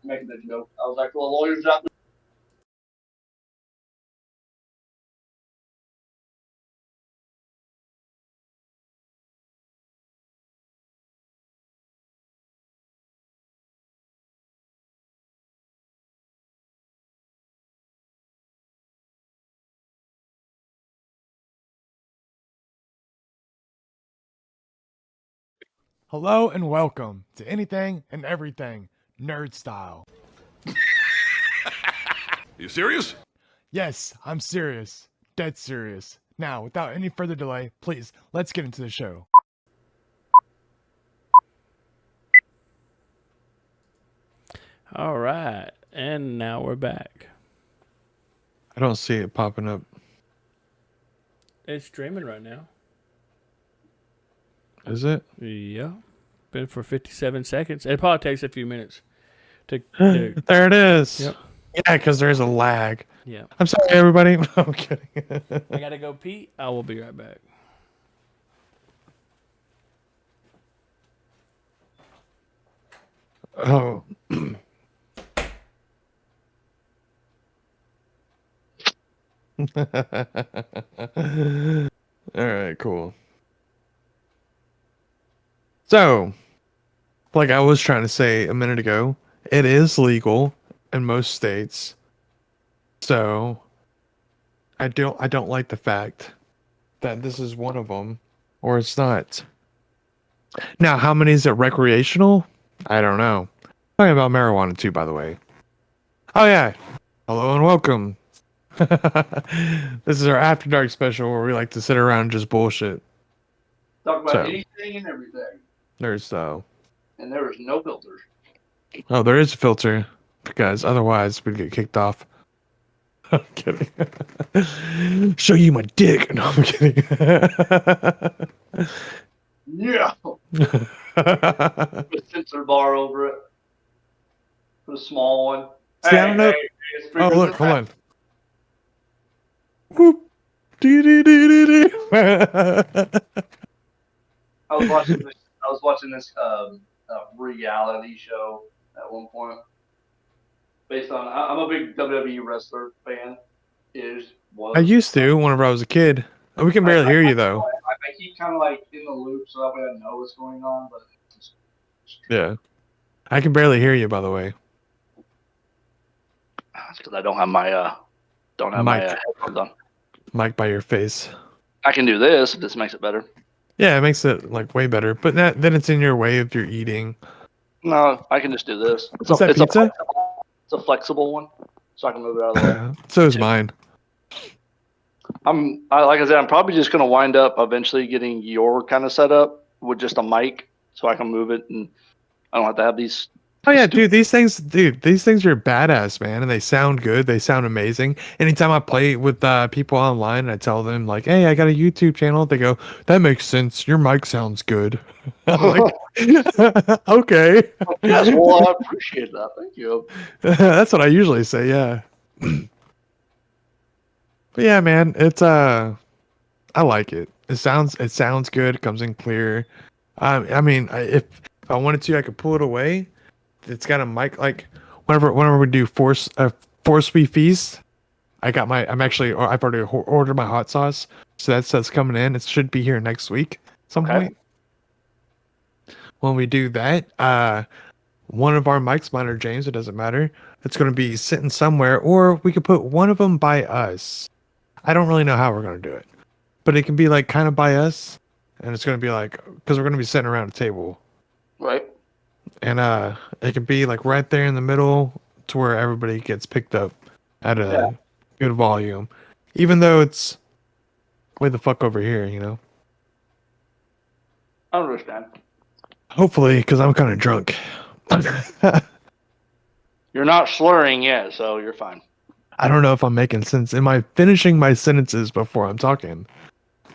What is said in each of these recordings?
making that joke. I was like, well, lawyers out there. Hello and welcome to Anything and Everything Nerd Style. You serious? Yes, I'm serious. Dead serious. Now, without any further delay, please, let's get into the show. All right, and now we're back. I don't see it popping up. It's streaming right now. Is it? Yeah, been for 57 seconds. It probably takes a few minutes to. There it is. Yep. Yeah, because there's a lag. Yeah. I'm sorry, everybody. I'm kidding. I gotta go pee. I will be right back. Oh. All right, cool. So, like I was trying to say a minute ago, it is legal in most states. So, I don't like the fact that this is one of them or it's not. Now, how many is it recreational? I don't know. Talking about marijuana too, by the way. Oh yeah. Hello and welcome. This is our After Dark special where we like to sit around and just bullshit. Talk about So. anything and everything. Nerd style. And there is no filters. Oh, there is a filter because otherwise we'd get kicked off. I'm kidding. Show you my dick. No, I'm kidding. Yeah. Put a sensor bar over it. Put a small one. See, I don't know. It's Oh, bigger look, than hold that. on. Whoop. Dee-dee-dee-dee-dee. I was watching this reality show at one point. Based on, I'm a big WWE wrestler fan. I used to whenever I was a kid. We can barely hear you though. I keep kind of like in the loop, so that way I know what's going on. But it's Yeah, I can barely hear you. By the way, that's because I don't have my headphones on. Mic by your face. I can do this if this makes it better. Yeah, it makes it like way better. But then it's in your way if you're eating. No, I can just do this. Is that pizza? It's a flexible one, so I can move it out of the way. So is mine. Like I said, I'm probably just gonna wind up eventually getting your kind of setup with just a mic, so I can move it, and I don't have to have these. Oh yeah, these things are badass, man, and they sound good. They sound amazing. Anytime I play with people online, and I tell them like, "Hey, I got a YouTube channel," they go, "That makes sense. Your mic sounds good." I'm like, "Okay." Yes, well, I appreciate that. Thank you. That's what I usually say. Yeah. But yeah, man, it's I like it. It sounds good. It comes in clear. I mean, if I wanted to, I could pull it away. It's got a mic. Like whenever we do Force We Feast, I've already ordered my hot sauce, so that's coming in. It should be here next week some point. When we do that, one of our mics, mine or James, it doesn't matter. It's going to be sitting somewhere, or we could put one of them by us. I don't really know how we're going to do it, but it can be like kind of by us, and it's going to be like, because we're going to be sitting around a table. Right. And it can be like right there in the middle to where everybody gets picked up at a good volume. Even though it's way the fuck over here, you know? I understand. Hopefully, because I'm kind of drunk. You're not slurring yet, so you're fine. I don't know if I'm making sense. Am I finishing my sentences before I'm talking?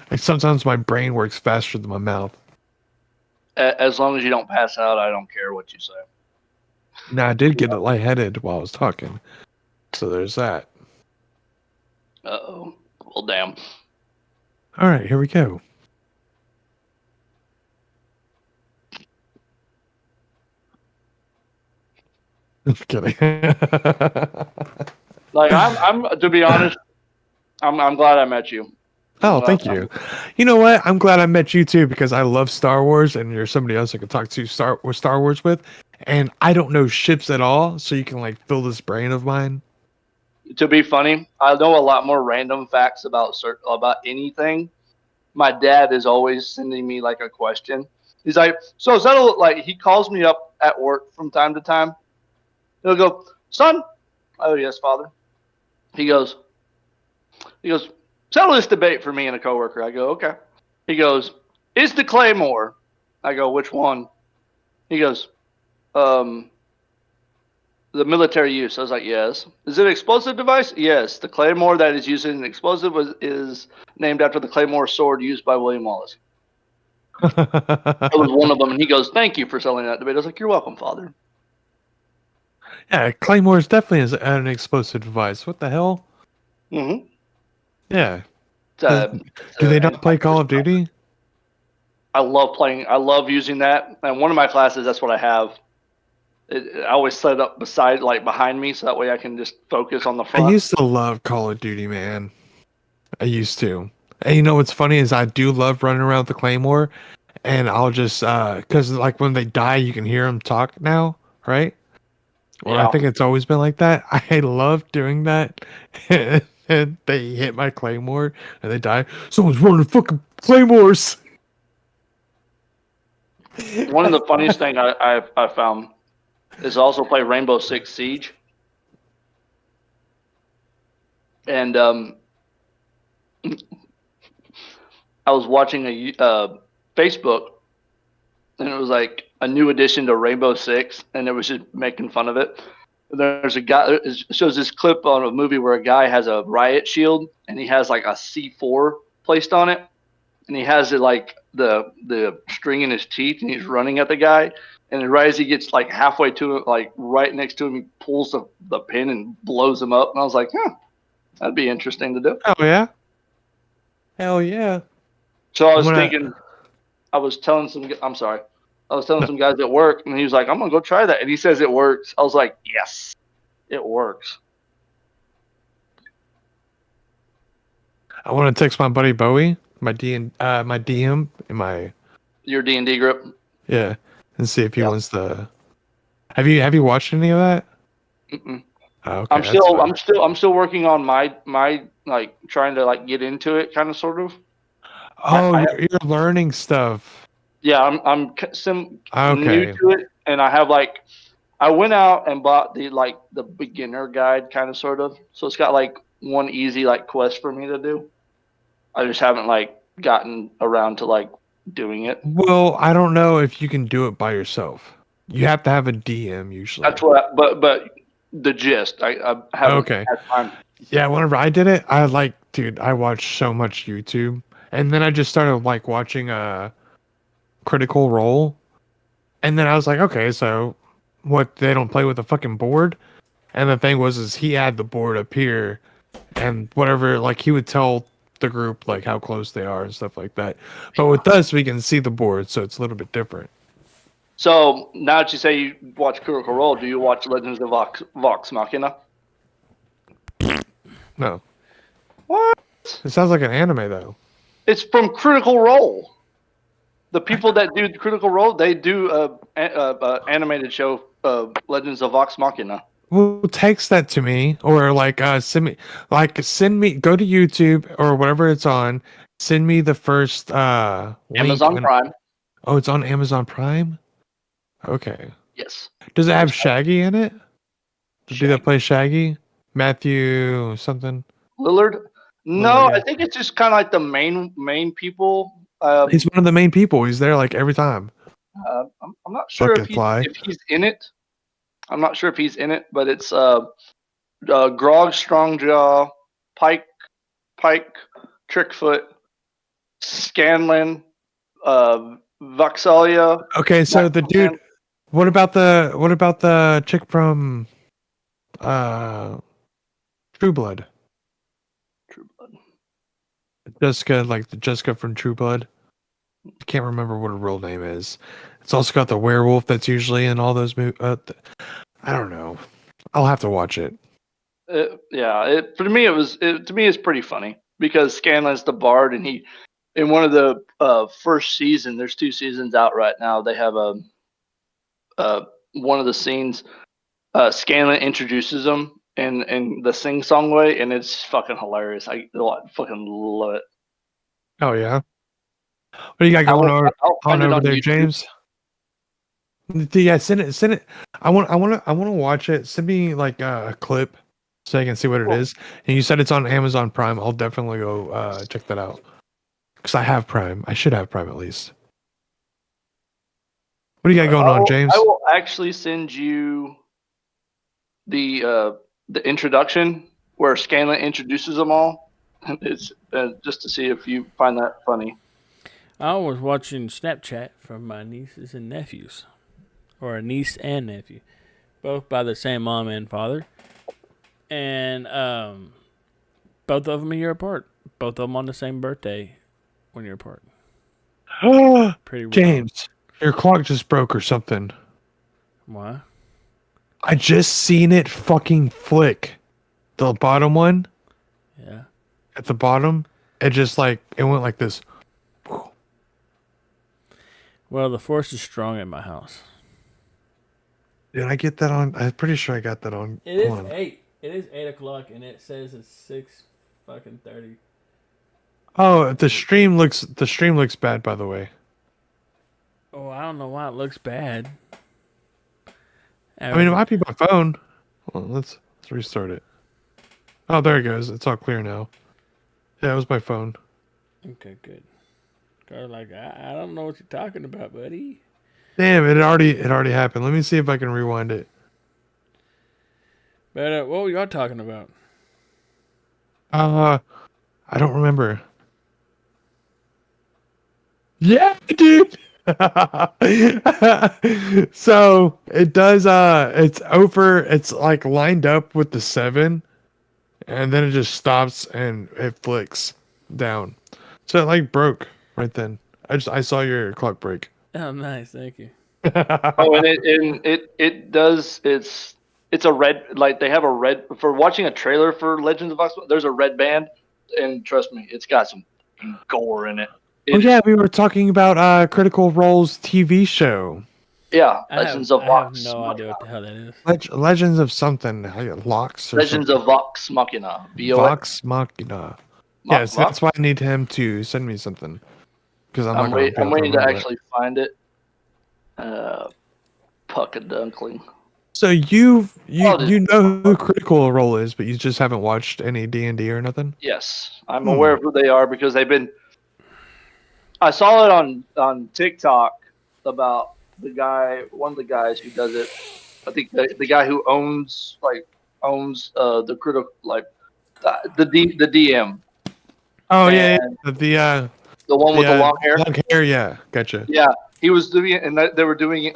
Like sometimes my brain works faster than my mouth. As long as you don't pass out, I don't care what you say. Now, I did get lightheaded while I was talking. So there's that. Uh-oh. Well, damn. All right, here we go. Kidding. Like I'm to be honest, I'm glad I met you. Oh, I'm thank glad- you. You know what? I'm glad I met you too because I love Star Wars, and you're somebody else I could talk to Star Wars with. And I don't know ships at all, so you can like fill this brain of mine. To be funny, I know a lot more random facts about about anything. My dad is always sending me like a question. He's like, "So is that like?" He calls me up at work from time to time. He'll go, "Son." Oh yes, father. He goes, settle this debate for me and a coworker. I go, okay. He goes, is the Claymore? I go, which one? He goes, the military use. I was like, yes. Is it an explosive device? Yes. The Claymore that is used in an explosive is named after the Claymore sword used by William Wallace. That was one of them. And he goes, thank you for selling that debate. I was like, you're welcome, father. Yeah, Claymore is definitely an explosive device. What the hell? Mm-hmm. Yeah. Do they not play Call of Duty? I love using that. And one of my classes, that's what I have. I always set it up behind me, so that way I can just focus on the front. I used to love Call of Duty, man. I used to. And you know what's funny is I do love running around with the Claymore, and I'll just because like when they die, you can hear them talk now, right? Or I think it's always been like that. I love doing that, and they hit my Claymore and they die. Someone's running fucking Claymores. One of the funniest thing I found is also play Rainbow Six Siege, and I was watching a Facebook, and it was like a new addition to Rainbow Six, and it was just making fun of it. There's a guy. It shows this clip on a movie where a guy has a riot shield, and he has like a C4 placed on it, and he has it like the string in his teeth, and he's running at the guy. And right as he gets like halfway to it, like right next to him, he pulls the pin and blows him up. And I was like, that'd be interesting to do. Oh yeah. Hell yeah. So I was thinking, I was telling some guys at work, and he was like, I'm gonna go try that. And he says it works. I was like, yes, it works. I want to text my buddy Bowie, my DM in my Your D&D group. Yeah, and see if he wants to. Have you watched any of that? Mm-mm. Oh, okay, I'm still working on my like trying to like get into it, kind of sort of. Oh, you're learning stuff. Yeah, I'm new to it, and I have like I went out and bought the beginner guide, kind of sort of. So it's got like one easy like quest for me to do. I just haven't like gotten around to like doing it. Well, I don't know if you can do it by yourself. You have to have a DM usually. That's what. But the gist, I haven't had time. Yeah, whenever I did it, I watched so much YouTube, and then I just started like watching Critical Role, and then I was like, okay, so what? They don't play with a fucking board, and the thing is he had the board up here, and whatever, like he would tell the group like how close they are and stuff like that. But with us, we can see the board, so it's a little bit different. So now that you say you watch Critical Role, do you watch Legends of Vox Machina? No. What? It sounds like an anime though. It's from Critical Role. The people that do Critical Role, they do a animated show, Legends of Vox Machina. Well, text that to me, or send me go to YouTube or whatever it's on. Send me the first Amazon Prime. Oh, it's on Amazon Prime. Okay. Yes. Does it have Shaggy in it? The dude that plays Shaggy, Matthew something. Lillard? No, I think it's just kind of like the main people. He's one of the main people. He's there like every time. I'm not sure if he's in it. I'm not sure if he's in it, but it's Grog Strongjaw, Pike, Trickfoot, Scanlan, Voxalia. Okay, so the dude. What about the chick from True Blood? True Blood. Jessica, like the Jessica from True Blood. I can't remember what her real name is. It's also got the werewolf that's usually in all those movies. I don't know. I'll have to watch it. For me to me it's pretty funny because Scanlan's the bard, and he in one of the first season. There's 2 seasons out right now. They have one of the scenes. Scanlan introduces him in the sing song way, and it's fucking hilarious. I fucking love it. Oh yeah. What do you got going I'll find on it over on there, YouTube. James? Yeah, send it. I want to watch it. Send me like a clip so I can see what it Cool. is. And you said it's on Amazon Prime. I'll definitely go check that out. Because I have Prime. I should have Prime at least. What do you got going on, James? I will actually send you the introduction where Scanlan introduces them all. It's just to see if you find that funny. I was watching Snapchat from my nieces and nephews, or a niece and nephew, both by the same mom and father, and both of them a year apart. Both of them on the same birthday, 1 year apart. Pretty wild. James, your clock just broke or something. Why? I just seen it fucking flick. The bottom one Yeah. at the bottom, it just like it went like this. Well, the force is strong at my house. Did I get that on? I'm pretty sure I got that on. It is Hold on. 8. It is 8 o'clock, and it says it's 6:30. Oh, the stream looks bad, by the way. Oh, I don't know why it looks bad. I mean, it might be my phone. Hold on, let's restart it. Oh, there it goes. It's all clear now. Yeah, it was my phone. Okay, good. Cause like I don't know what you're talking about, buddy. Damn, it already happened. Let me see if I can rewind it. But what were y'all talking about? I don't remember. Yeah, dude. So it does. It's over. It's like lined up with the 7, and then it just stops and it flicks down. So it like broke right then. I saw your clock break. Oh, nice, thank you. Oh, and it does. It's a red, like they have a red for watching a trailer for Legends of Vox. There's a red band, and trust me, it's got some gore in it. Oh yeah, we were talking about Critical Role's TV show. Yeah, I Legends have of Vox. no idea what the hell that is. Legends of something. Locks or Legends something. of Vox Machina. Vox Machina. Yes, that's why I need him to send me something. Because I'm waiting to actually find it. Pucka Dunkling. So you Oh, know who Critical Role is, but you just haven't watched any D&D or nothing? Yes, I'm aware of who they are because they've been. I saw it on TikTok about one of the guys who does it. I think the guy who owns the critical the DM. Oh And yeah. The one with the long hair. Long hair, yeah. Gotcha. Yeah, he was doing it, and they were doing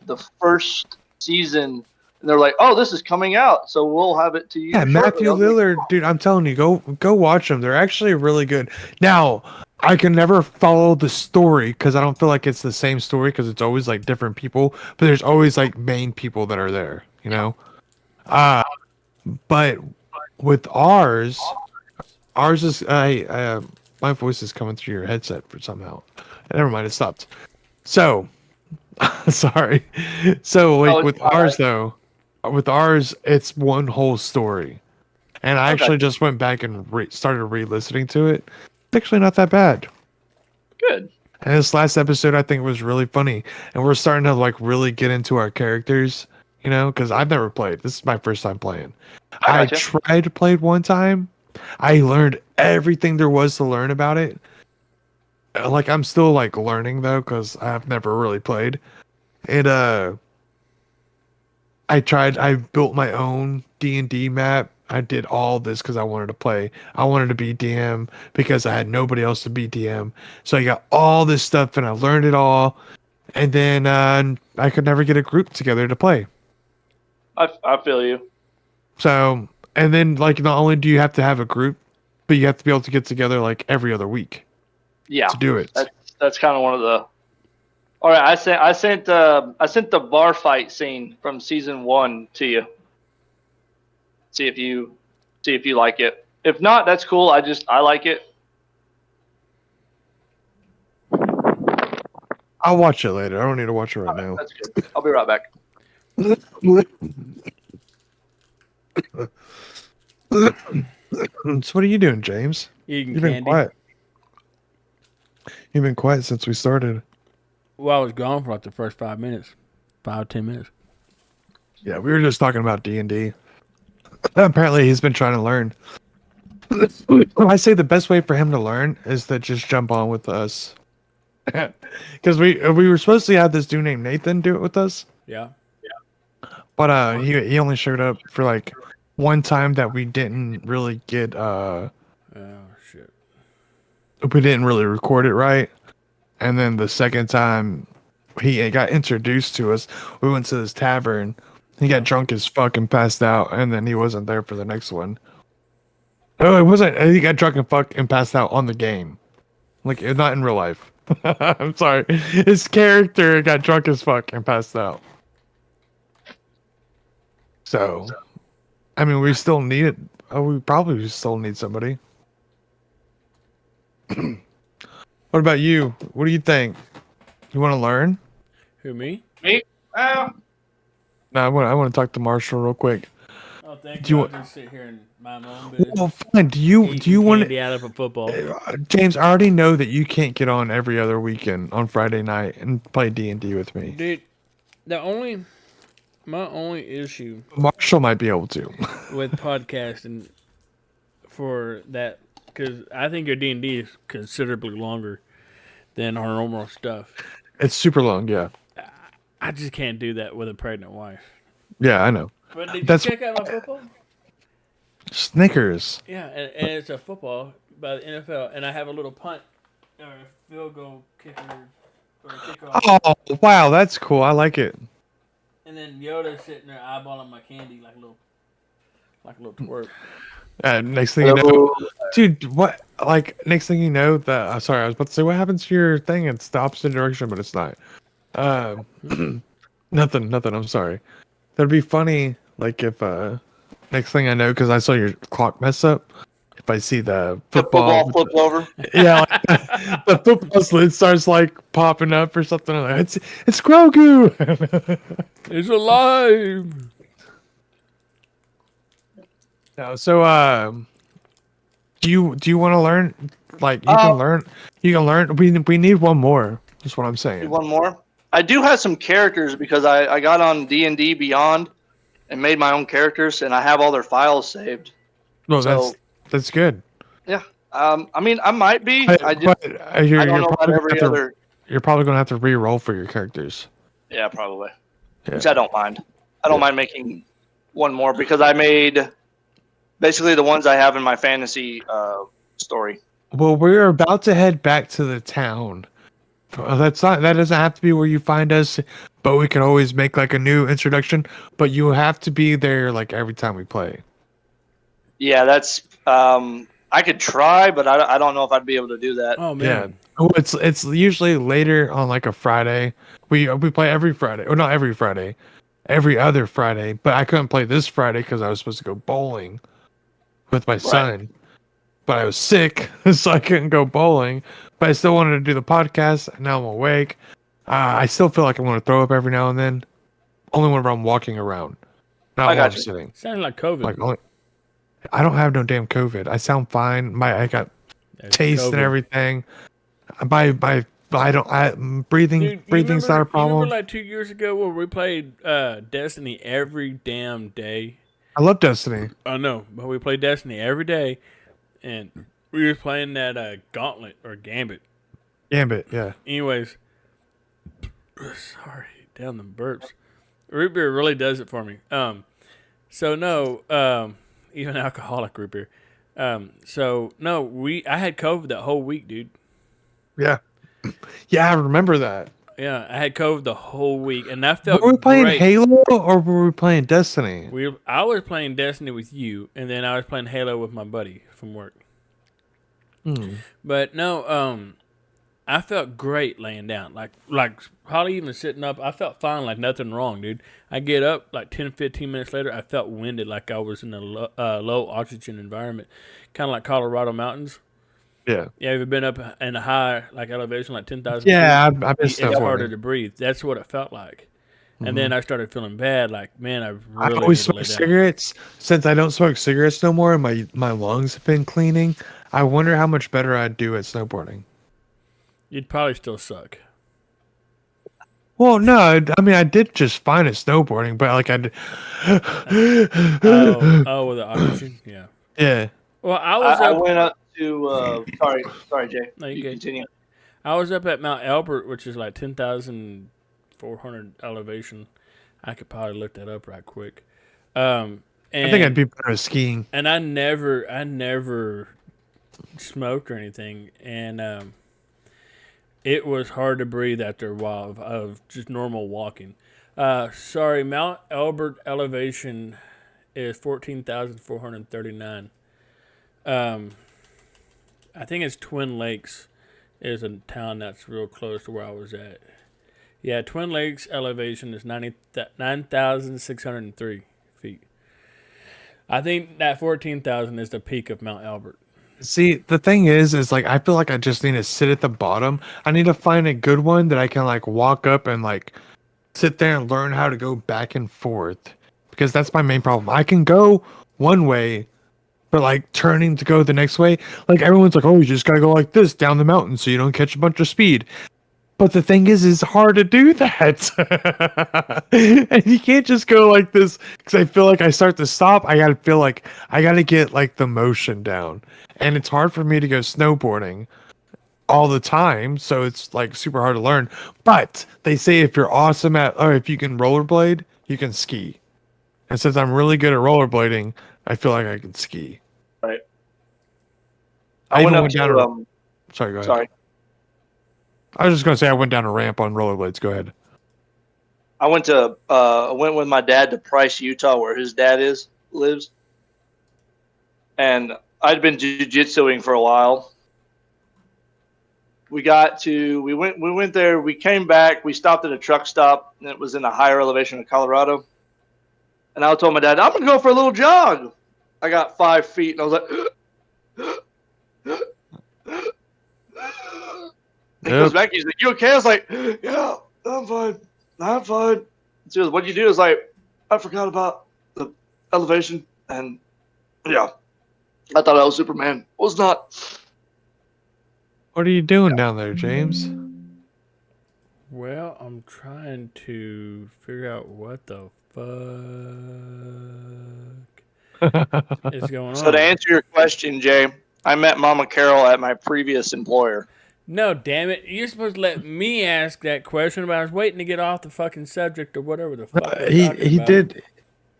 the first season, and they're like, "Oh, this is coming out, so we'll have it to you." Yeah, shortly." Matthew I was like, Lillard, dude, I'm telling you, go watch them. They're actually really good. Now, I can never follow the story because I don't feel like it's the same story because it's always like different people, but there's always like main people that are there, you know? But with ours is my voice is coming through your headset for somehow. Never mind, it stopped. So, sorry. So like with ours though, with ours it's one whole story, and I actually just went back and started re-listening to it. It's actually not that bad. Good. And this last episode I think was really funny, and we're starting to like really get into our characters, you know, because I've never played. This is my first time playing. I tried to play it one time. I learned everything there was to learn about it. Like I'm still like learning though, because I've never really played. And I built my own D&D map. I did all this because I wanted to play. I wanted to be DM because I had nobody else to be DM. So I got all this stuff and I learned it all. And then I could never get a group together to play. I feel you. So, and then like not only do you have to have a group, but you have to be able to get together like every other week. Yeah. To do it. That's kind of one of All right, I sent the bar fight scene from season 1 to you. See if you like it. If not, that's cool. I like it. I'll watch it later. I don't need to watch it right now. That's good. I'll be right back. So what are you doing, James? Eating You've been candy. quiet. You've been quiet since we started. Well, I was gone for like the first 5 minutes, 5-10 minutes. Yeah, we were just talking about D&D. Apparently, he's been trying to learn. I say the best way for him to learn is to just jump on with us. Because we were supposed to have this dude named Nathan do it with us, Yeah. but he only showed up for like one time that we didn't really get Oh shit. we didn't really record it right, and then the second time he got introduced to us, we went to this tavern. He got drunk as fuck and passed out, and then he wasn't there for the next one. Oh, it wasn't. He got drunk and fuck and passed out on the game, like not in real life. I'm sorry. His character got drunk as fuck and passed out. So, I mean, we still need it. Oh, we probably still need somebody. What about you? What do you think? You want to learn? Who, me? Me? No, I want to talk to Marshall real quick. Oh, thank Do you you. want- I'll just sit here and mind my own business. Well, fine. Do you want candy out of a football? James? I already know that you can't get on every other weekend on Friday night and play D&D with me. Dude, my only issue Marshall might be able to. with podcasting for that, because I think your D&D is considerably longer than our normal stuff. It's super long. Yeah, I just can't do that with a pregnant wife. yeah, I know. But did That's- you check out my football? Snickers. Yeah, and it's a football by the NFL, and I have a little punt or a field goal kicker or a kickoff. Oh wow, that's cool. I like it. And then Yoda's sitting there eyeballing my candy like a little twerp. Next thing you know, dude, what? Like next thing you know, sorry, I was about to say what happens to your thing? It's the opposite direction, but it's not. Nothing. I'm sorry. That'd be funny. Like if next thing I know, because I saw your clock mess up. If I see the The football, football flipped over. yeah, like, the football lid starts like popping up or something. I'm like, it's Grogu. It's alive. No, so do you want to learn? Like you can learn. You can learn. We need one more. That's what I'm saying. One more. I do have some characters because I got on D&D Beyond and made my own characters, and I have all their files saved. No, So- that's good. Yeah. I mean, I might be. But, I just you're, I don't know about probably every other. you're probably gonna have to re-roll for your characters. Yeah, probably. Yeah. Which I don't mind. I don't mind making one more because I made basically the ones I have in my fantasy story. Well, we're about to head back to the town. That doesn't have to be where you find us, but we can always make like a new introduction. But you have to be there like every time we play. Yeah, that's. I could try, but I don't know if I'd be able to do that. Oh Yeah. man. Oh, it's usually later on like a Friday. We play every Friday, or not every Friday, every other Friday. But I couldn't play this Friday because I was supposed to go bowling with my son. But I was sick, so I couldn't go bowling. But I still wanted to do the podcast. Now I'm awake. I still feel like I want to throw up every now and then. Only whenever I'm walking around, not I while got I'm you. sitting. Sounded like COVID. Like only, I don't have no damn COVID. I sound fine. I got There's taste and COVID. everything. Breathing Dude, breathing's not a you remember problem. like 2 years ago where we played Destiny every damn day? I love Destiny. I know, but we played Destiny every day, and we were playing that Gauntlet or Gambit. Gambit, yeah. Anyways, sorry, down the burps. Root beer really does it for me. So no, even alcoholic root beer. So no, I had COVID that whole week, dude. Yeah. Yeah, I remember that. Yeah, I had COVID the whole week, and that felt Were we playing great. Halo or were we playing Destiny? I was playing Destiny with you, and then I was playing Halo with my buddy from work. Hmm. But no, I felt great laying down. Like probably even sitting up, I felt fine, like nothing wrong, dude. I get up like 10, 15 minutes later, I felt winded, like I was in a low oxygen environment, kind of like Colorado mountains. Yeah. Yeah, have you been up in a high like elevation, like 10,000 Yeah, feet? I've been It's harder snowboarding. to breathe. That's what it felt like. And Mhm. then I started feeling bad, like, man, I I really always need to lay smoke down. cigarettes. Since I don't smoke cigarettes no more, and my lungs have been cleaning. I wonder how much better I'd do at snowboarding. You'd probably still suck. Well, no, I mean I did just fine at snowboarding, but like Oh, with the oxygen? Yeah. yeah. Well, I was I up. went up to. Sorry, Jay. No, you You good. continue. I was up at Mount Albert, which is like 10,400 elevation. I could probably look that up right quick. And, I think I'd be better at skiing. And I never smoked or anything, and it was hard to breathe after a while of just normal walking. Sorry, Mount Albert elevation is 14,439. I think it's Twin Lakes is a town that's real close to where I was at. Yeah, Twin Lakes elevation is 9,603 feet. I think that 14,000 is the peak of Mount Albert. See, the thing is like I feel like I just need to sit at the bottom. I need to find a good one that I can like walk up and like sit there and learn how to go back and forth. Because that's my main problem. I can go one way, but like turning to go the next way, like everyone's like, "Oh, you just gotta go like this down the mountain so you don't catch a bunch of speed." But the thing is, it's hard to do that. And you can't just go like this because I feel like I start to stop. I gotta feel like I gotta get like the motion down. And it's hard for me to go snowboarding all the time. So it's like super hard to learn. But they say if you're awesome at, or if you can rollerblade, you can ski. And since I'm really good at rollerblading, I feel like I can ski. Right. I I went even up went down to. a, sorry, go ahead. Sorry. I was just gonna say I went down a ramp on rollerblades. Go ahead. I went with my dad to Price, Utah, where his dad lives, and I'd been jiu-jitsuing for a while. We went there. We came back. We stopped at a truck stop, and it was in a higher elevation of Colorado. And I told my dad, "I'm gonna go for a little jog." I got 5 feet, and I was like, He comes back. He's like, "You okay?" I was like, "Yeah, I'm fine. I'm fine." She goes, "What'd you do?" I was like, "I forgot about the elevation." And yeah, I thought I was Superman. Was not. What are you doing down there, James? Well, I'm trying to figure out what the fuck is going on. So to answer your question, Jay, I met Mama Carol at my previous employer. No, damn it. You're supposed to let me ask that question, but I was waiting to get off the fucking subject or whatever the fuck we're He talking about. did.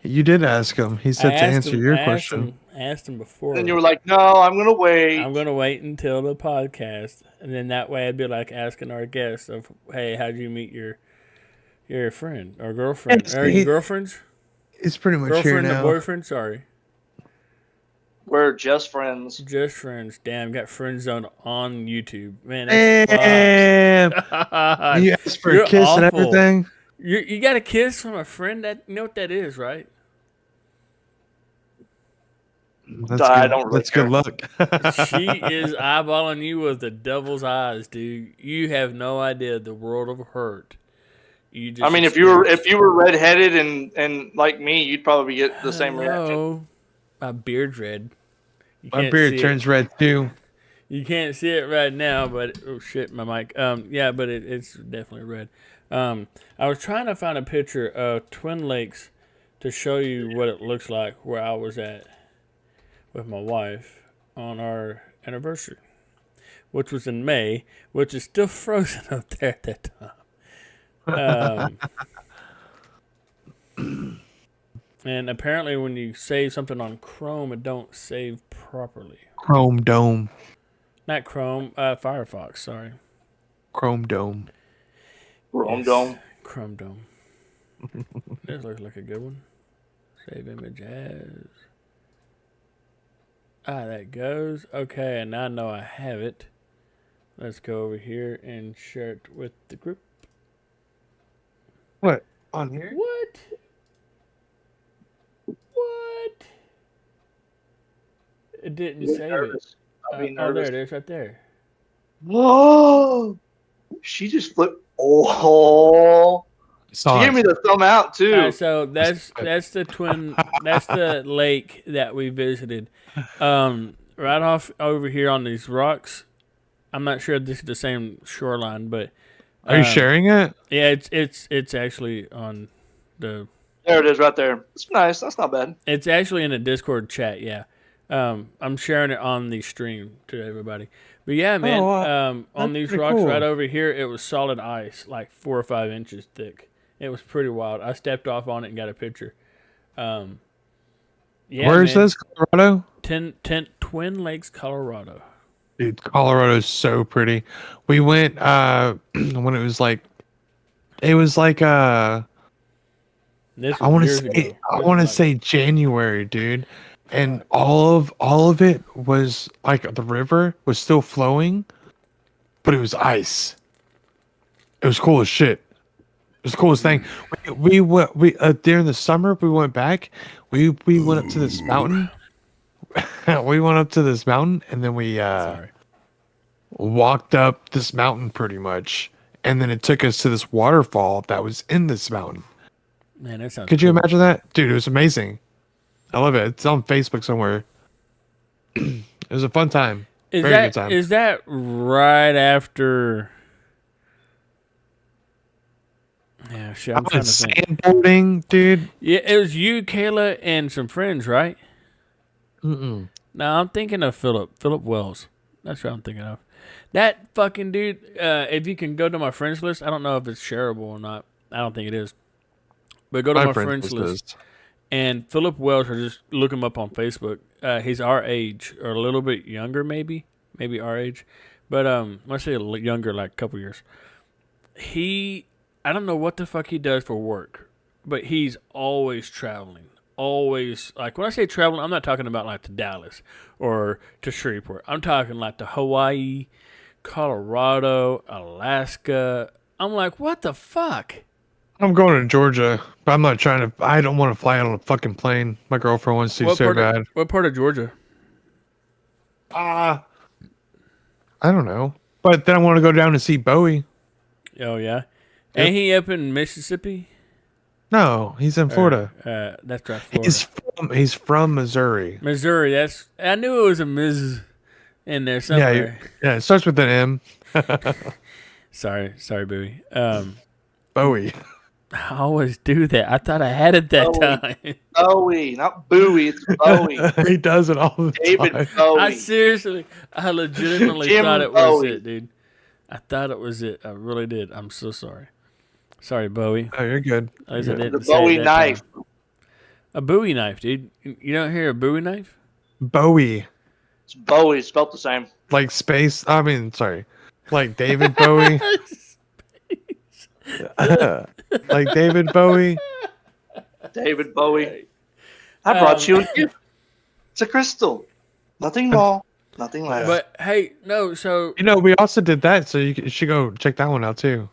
You did ask him. He said to answer your question. I asked him before. And you were like, "No, I'm gonna wait." I'm going to wait until the podcast. And then that way I'd be like asking our guests of, hey, how'd you meet your friend or girlfriend? It's- Are you girlfriends? It's pretty much here Girlfriend or now. boyfriend? Sorry. We're just friends. Just friends. Damn, got friend zoned on YouTube. Man, that's Damn. You asked for You're a kiss and awful. everything. You got a kiss from a friend? That you know what that is, right? That's I good. don't really That's good care. luck. She is eyeballing you with the devil's eyes, dude. You have no idea the world of hurt. You just I mean, if you were redheaded and like me, you'd probably get the same reaction. Hello. My beard's red. You My can't beard see turns red too. You can't see it right now, but oh shit, my mic. Yeah, but it's definitely red. I was trying to find a picture of Twin Lakes to show you what it looks like where I was at with my wife on our anniversary, which was in May, which is still frozen up there at that time. And apparently, when you save something on Chrome, it don't save properly. Chrome Dome. Not Chrome, Firefox. Sorry. Chrome Dome. Chrome Yes, Dome. Chrome Dome. This looks like a good one. Save image as. That goes. Okay, and now I know I have it. Let's go over here and share it with the group. What? On here? What? What? It didn't Being save nervous. it. I'm being Oh, there nervous. it is, right there. Whoa! She just flipped. Oh! She Saw gave it. me the thumb out too. So that's the twin. That's the lake that we visited. Right off over here on these rocks. I'm not sure if this is the same shoreline, but Are you sharing it? yeah, it's actually on the. There it is, right there. It's nice. That's not bad. It's actually in a Discord chat. Yeah, I'm sharing it on the stream to everybody. But yeah, man, wow. on That's these pretty rocks cool. right over here, it was solid ice, like 4 or 5 inches thick. It was pretty wild. I stepped off on it and got a picture. Yeah, Where is man. this? Colorado? Twin Lakes, Colorado. Dude, Colorado is so pretty. We went when it was like This I was want to years say ago. I This want to was say January, dude. And all of it was like the river was still flowing, but it was ice. It was cool as shit. It was the coolest thing. We went during the summer we went back. We went up to this mountain. We went up to this mountain and then we Sorry. walked up this mountain pretty much. And then it took us to this waterfall that was in this mountain. Man, that sounds Could you cool. imagine that? Dude, it was amazing. I love it. It's on Facebook somewhere. It was a fun time. Is Very that good time. is that right after? Yeah, shit. I I'm trying went to think. sandboarding, dude. Yeah, it was you, Kayla, and some friends, right? Mm-mm. No, I'm thinking of Philip Wells. That's what I'm thinking of. That fucking dude. If you can go to my friends list, I don't know if it's shareable or not. I don't think it is. But go to my friends list. And Philip Wells, or just look him up on Facebook. He's our age, or a little bit younger, maybe our age. But let's say younger, like a couple years. I don't know what the fuck he does for work, but he's always traveling. Always, like when I say traveling, I'm not talking about like to Dallas or to Shreveport. I'm talking like to Hawaii, Colorado, Alaska. I'm like, what the fuck? I'm going to Georgia, but I'm not trying to. I don't want to fly out on a fucking plane. My girlfriend wants to so bad. What part of Georgia? I don't know. But then I want to go down and see Bowie. Oh yeah, ain't he up in Mississippi? No, he's in Florida. That's right, Florida. He's from Missouri. Missouri. I knew it was a Miz in there somewhere. Yeah, it starts with an M. Sorry, Bowie. Bowie. I always do that. I thought I had it that Bowie. time. Bowie, not Bowie. It's Bowie. He does it all the David time. Bowie. I legitimately Jim thought it was Bowie. it, dude. I thought it was it. I really did. I'm so sorry. Sorry, Bowie. Oh, you're good. At least I You're good. didn't The say it Bowie that knife. time. A Bowie knife, dude. You don't hear a Bowie knife? Bowie. It's Bowie. It's spelled the same. Like space. I mean, sorry. Like David Bowie. Like David Bowie. David Bowie. I brought you a gift. It's a crystal. Nothing more. Nothing less. But hey, no. So You know, we also did that, so you should go check that one out too.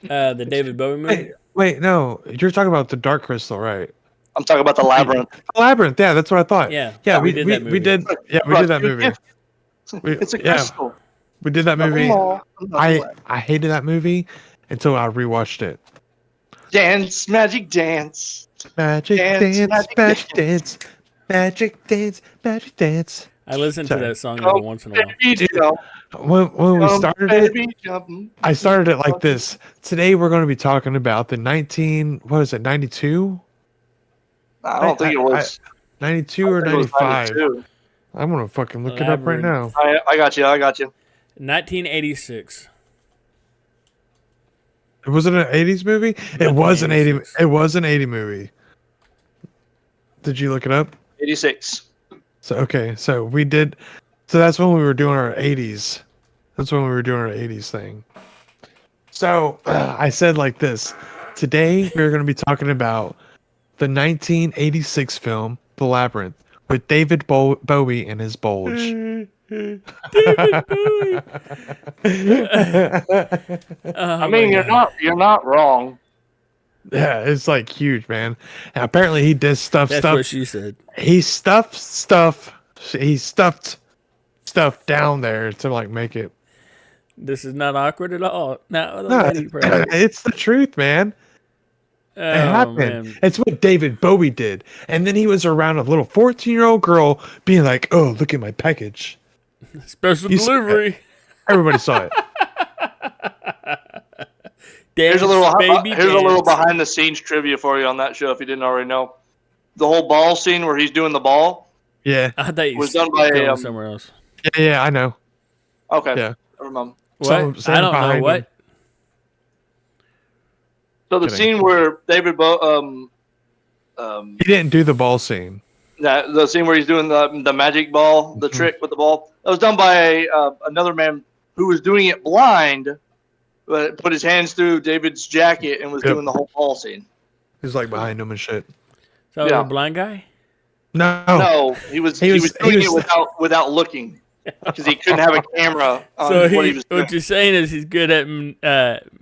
the David Bowie movie. Wait, no. You're talking about the Dark Crystal, right? I'm talking about the labyrinth. Labyrinth. Yeah, that's what I thought. Yeah, Yeah, we we did did. that movie. We did. Yeah, we Brought did that you a movie. gift. We- It's a yeah, crystal. we did that Nothing movie. more. Nothing less. I hated that movie until I rewatched it. Dance, magic dance. Magic Dance, dance, magic magic dance, magic dance, magic dance. I listen to Sorry. that song every once in a while. Baby, jump, When we jump, started it, baby, jump. I started it like this. Today we're going to be talking about the 92? I don't think it was. 92 or I think it was 95? 92. I'm going to fucking look it up right now. I got you. 1986. Was it an 80s movie? It was an 80. 86. It was an 80 movie. Did you look it up? 86. So okay, so we did. So that's when we were doing our 80s. That's when we were doing our 80s thing. So I said like this. Today we're going to be talking about the 1986 film The Labyrinth with David Bowie and his bulge. David Bowie. I mean, you're not wrong. Yeah, it's like huge, man. And apparently he did That's stuff. what she said. He stuffed stuff. He stuffed stuff down there to like make it. This is not awkward at all. Not with a No, lady present. it's the truth, man. It Oh, happened. man. It's what David Bowie did. And then he was around a little 14-year-old girl being like, "Oh, look at my package." Special You saw delivery. Everybody saw it. Here's a little baby here's a little dance. behind the scenes trivia for you on that show if you didn't already know. The whole ball scene where he's doing the ball Yeah. I thought you was done by going a, somewhere else. Yeah, I know. okay. Yeah. Never mind. What? Someone I don't know behind what. him. So the Kidding. scene where David He didn't do the ball scene. the scene where he's doing the magic ball, the Mhm. trick with the ball, that was done by another man who was doing it blind, but put his hands through David's jacket and was Yep. doing the whole ball scene. He's like behind him and shit. So Yeah. a blind guy? No. No, he was He was- doing he it was- without looking because he couldn't have a camera on So what he was doing. what you're saying is he's good at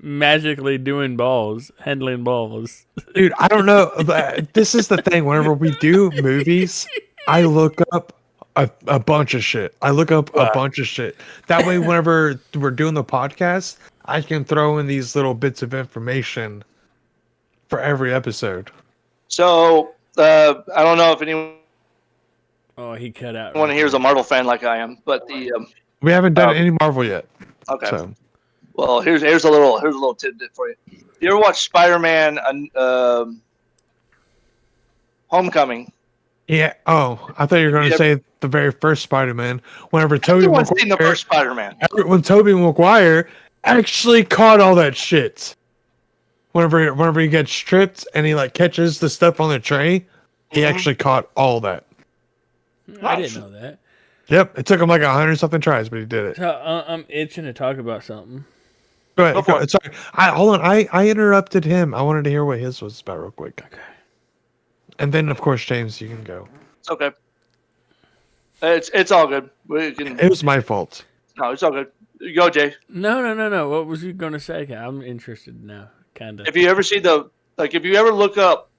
magically doing balls, handling balls. Dude, I don't know. But this is the thing. Whenever we do movies, I look up a bunch of shit. I look up a bunch of shit. That way, whenever we're doing the podcast, I can throw in these little bits of information for every episode. So I don't know if anyone Oh, he cut out. here is a Marvel fan like I am, but the We haven't done any Marvel yet. okay. So Well, here's a little tidbit for you. You ever watch Spider-Man Homecoming? yeah. Oh, I thought you were going to Yep. say the very first Spider-Man. Whenever Tobey Everyone's seen the Maguire, first Spider-Man. when Tobey Maguire actually caught all that shit. Whenever he gets stripped and he like catches the stuff on the tray, he Mhm. actually caught all that. I didn't know that. Yep, it took him like 100 something tries, but he did it. So I'm itching to talk about something. Go ahead. Go for it. Sorry, hold on. I interrupted him. I wanted to hear what his was about real quick. Okay. And then of course James, you can go. It's okay. It's all good. We can. It was my fault. No, it's all good. You go, Jay. No. What was you gonna say? I'm interested now. Kinda. If you ever see if you ever look up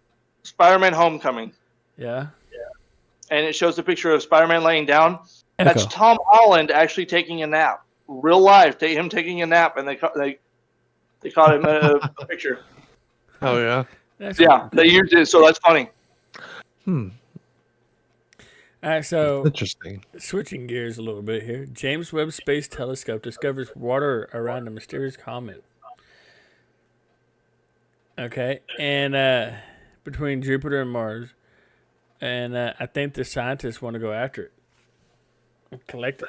Spider-Man Homecoming Yeah. and it shows a picture of Spider-Man laying down, that's Echo. Tom Holland actually taking a nap. Real life, him taking a nap, and they caught him in a picture. Oh yeah. That's Yeah, they used it, so that's funny. Hmm. All right. So Interesting. switching gears a little bit here. James Webb Space Telescope discovers water around a mysterious comet. Okay, and between Jupiter and Mars, and I think the scientists want to go after it, and collect it.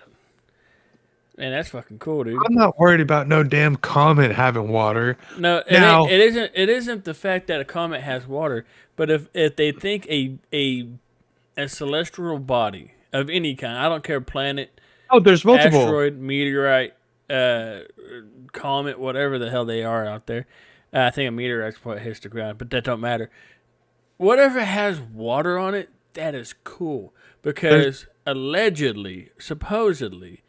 Man, that's fucking cool, dude. I'm not worried about no damn comet having water. No, Now- it isn't. It isn't the fact that a comet has water, but if they think a celestial body of any kind, I don't care, planet, Oh, there's multiple. asteroid, meteorite, comet, whatever the hell they are out there. I think a meteorite's what hits the ground, but that don't matter. Whatever has water on it, that is cool because allegedly, supposedly,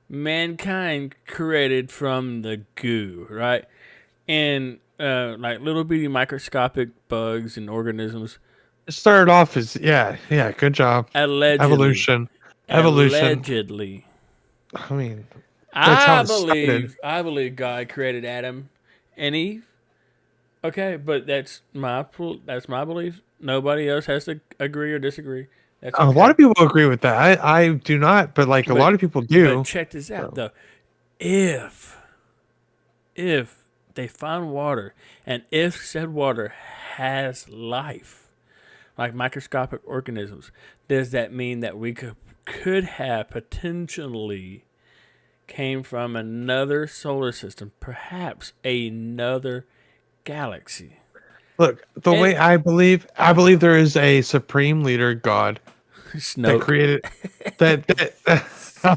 mankind created from the goo, right? And like little bitty microscopic bugs and organisms. It started off as yeah, good job. Allegedly, Evolution. Allegedly. I mean, That's how I it started. believe God created Adam and Eve. Okay, but that's my belief. Nobody else has to agree or disagree. That's a okay. lot of people agree with that. I do not, but like a But- lot of people do. But check this out though. If they find water and if said water has life, like microscopic organisms, does that mean that we could have potentially came from another solar system, perhaps another galaxy? Look, the And- way I believe there is a supreme leader, God, that Snoke. created that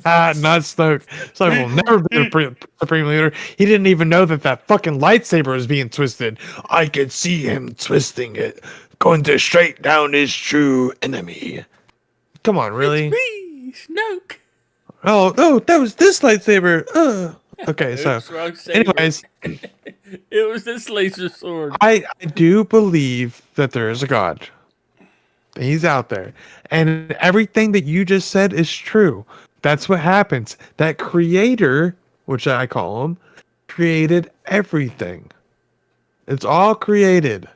not Snoke. Snoke will never be a supreme leader. He didn't even know that fucking lightsaber was being twisted. I could see him twisting it, going to straight down his true enemy. Come on, really? Me, Snoke. Oh, that was this lightsaber. Okay, so Oops, wrong saber. anyways, It was this laser sword. I do believe that there is a God. He's out there. And everything that you just said is true. That's what happens. That creator, which I call him, created everything. It's all created.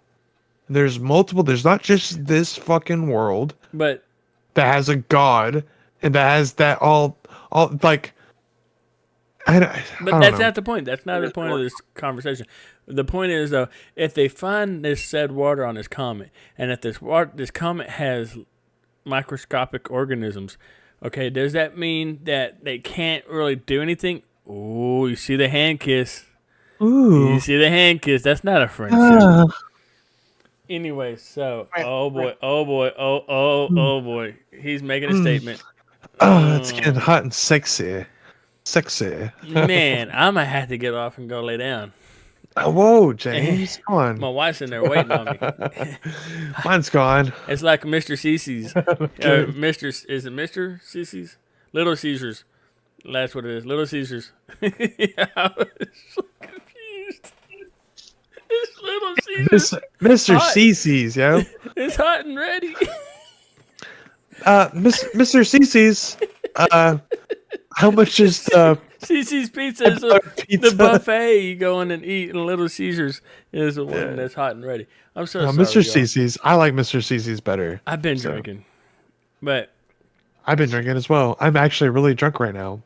There's multiple, there's not just this fucking world But that has a God and that has that all like I But don't that's know. not the point. That's not the point of this conversation. The point is, though, if they find this said water on this comet, and if this comet has microscopic organisms, okay, does that mean that they can't really do anything? Oh, you see the hand kiss. Ooh. You see the hand kiss. That's not a friendship. Ah. Anyway, so oh boy, he's making a statement. Oh, it's getting hot and sexy. Sexy. Man, I'm gonna have to get off and go lay down. Whoa, James. Come on. My wife's in there waiting on me. Mine's gone. It's like Mr. Cece's. Is it Mr. Cece's? Little Caesars. That's what it is. Little Caesars. Yeah, I was so confused. It's Little Caesars. Mr. Hot. Cece's, yo. It's hot and ready. Mr. Cece's. How much is the Cece's Pizza is pizza? the buffet you go in and eat, and Little Caesars is the one that's hot and ready. I'm so sorry. Mr. y'all. Cece's? I like Mr. Cece's better. I've been So. drinking, but I've been drinking as well. I'm actually really drunk right now.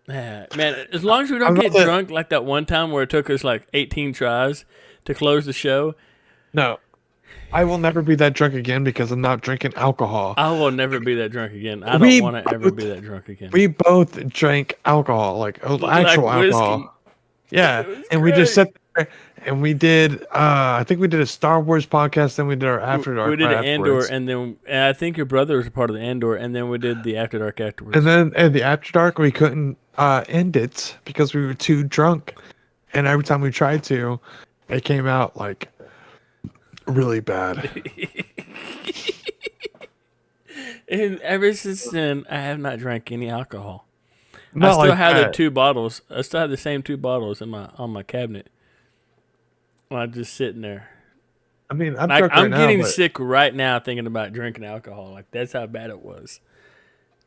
man, as long as we don't I'm get not that- drunk like that one time where it took us like 18 tries to close the show, No. I will never be that drunk again because I'm not drinking alcohol. I will never be that drunk again. I We don't want to ever both- be that drunk again. We both drank alcohol, like actual Like whiskey. alcohol. Yeah, It was and we just great. sat there and we did. I think we did a Star Wars podcast. Then we did our After Dark. We did right an Andor, afterwards. and I think your brother was a part of the Andor, and then we did the After Dark afterwards. And then at the After Dark, we couldn't end it because we were too drunk. And every time we tried to, it came out like really bad. And ever since then, I have not drank any alcohol. Not I still like have the that. 2 bottles. I still have the same 2 bottles on my cabinet. While I'm just sitting there. I mean, I'm Like, drunk I'm right now, getting but sick right now thinking about drinking alcohol. Like, that's how bad it was.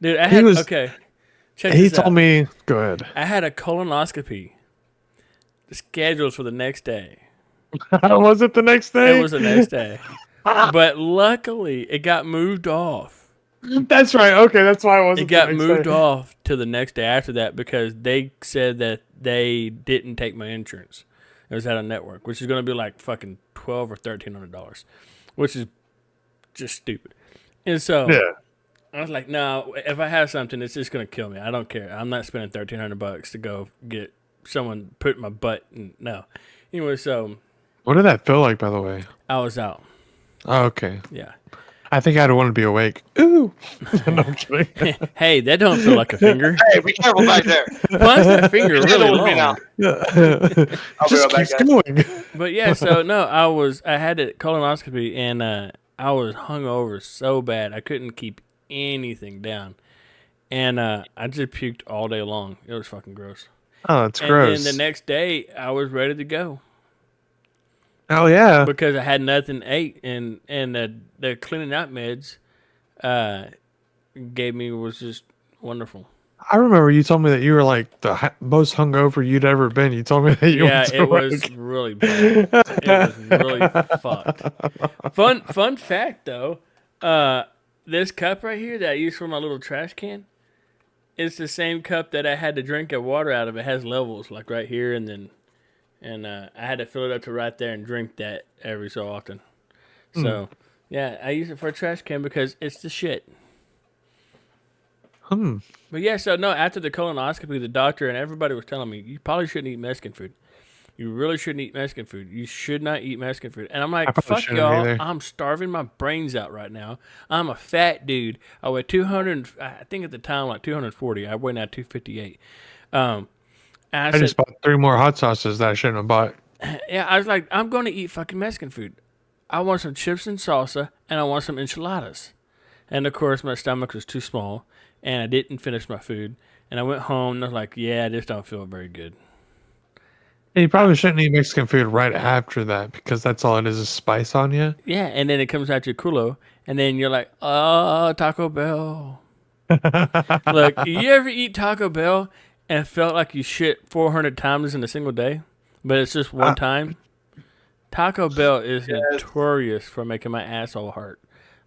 Dude, I He had, was- okay. Check he this out. told me, "Go ahead." I had a colonoscopy scheduled for the next day. Was it the next day? It was the next day. But luckily, it got moved off. That's right. Okay, that's why I wasn't. It got the next moved day. off to the next day after that because they said that they didn't take my insurance. It was out of network, which is going to be like fucking $1,200 or $1,300, which is just stupid. And so Yeah. I was like, no, if I have something, it's just going to kill me. I don't care. I'm not spending $1,300 to go get someone put my butt in. No. Anyway, so What did that feel like, by the way? I was out. Oh, okay. Yeah. I think I'd want to be awake. Ooh. No, I'm kidding. Hey, that don't feel like a finger. Hey, be careful back there. Why is that finger really Handle with me long? now. I'll be Just right back, keeps guys. going. But yeah, so no, I had a colonoscopy and I was hungover so bad I couldn't keep anything down, and I just puked all day long. It was fucking gross. Oh, it's And gross. then the next day I was ready to go Oh yeah. because I had nothing to eat, and the cleaning out meds gave me was just wonderful. I remember you told me that you were like the most hungover you'd ever been. You told me that you Yeah, went to it was work. really bad. It was really fucked. Fun fact though, this cup right here that I use for my little trash can, it's the same cup that I had to drink a water out of. It has levels like right here and I had to fill it up to right there and drink that every so often. So yeah, I use it for a trash can because it's the shit. But yeah, so no, after the colonoscopy, the doctor and everybody was telling me, you probably shouldn't eat Mexican food. You really shouldn't eat Mexican food. You should not eat Mexican food. And I'm like, probably fuck shouldn't y'all. either. I'm starving my brains out right now. I'm a fat dude. I weigh 200, I think at the time, like 240. I weigh now 258. And I I said, just bought 3 more hot sauces that I shouldn't have bought. yeah, I was like, I'm going to eat fucking Mexican food. I want some chips and salsa, and I want some enchiladas. And of course, my stomach was too small, and I didn't finish my food. And I went home and I was like, yeah, this don't feel very good. And you probably shouldn't eat Mexican food right after that because that's all it is spice on you. Yeah, and then it comes out your culo, and then you're like, oh, Taco Bell. Look, you ever eat Taco Bell and felt like you shit 400 times in a single day, but it's just one time? Taco Bell is notorious for making my asshole hurt.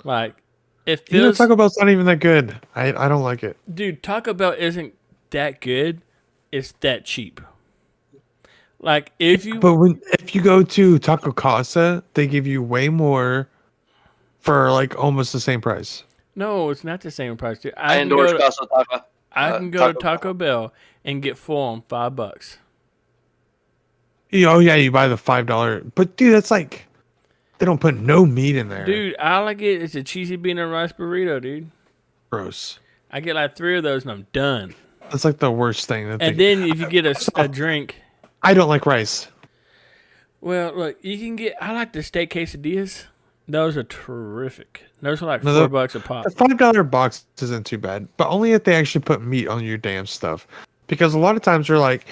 Like, it You know, feels, Taco Bell's not even that good. I don't like it. dude, Taco Bell isn't that good. It's that cheap. Like, if you, But if you go to Taco Casa, they give you way more for like almost the same price. no, it's not the same price, dude. I endorse Casa Taco. I can go to Taco Bell and get full on $5. Oh yeah, you buy the $5. But dude, that's like they don't put no meat in there. Dude, all I get is a cheesy bean and rice burrito, dude. Gross. I get like 3 of those and I'm done. That's like the worst thing. And then if you get a drink, I don't like rice. well, look, you can get. I like the steak quesadillas. Those are terrific. Those are like No, $4 a pop. The $5 box isn't too bad, but only if they actually put meat on your damn stuff. Because a lot of times they're like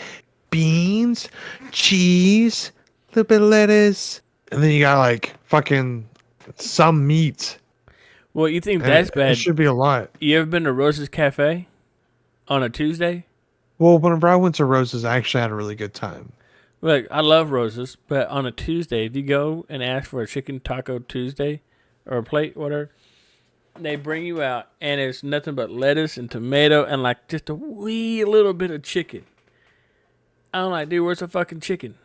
beans, cheese, a little bit of lettuce, and then you got like fucking some meat. Well, you think And that's it bad? should be a lot. You ever been to Rose's Cafe on a Tuesday? Well, whenever I went to Rose's, I actually had a really good time. Look, I love Rose's, but on a Tuesday, if you go and ask for a chicken taco Tuesday or a plate, whatever, they bring you out and it's nothing but lettuce and tomato and like just a wee little bit of chicken. I'm like, dude, where's the fucking chicken?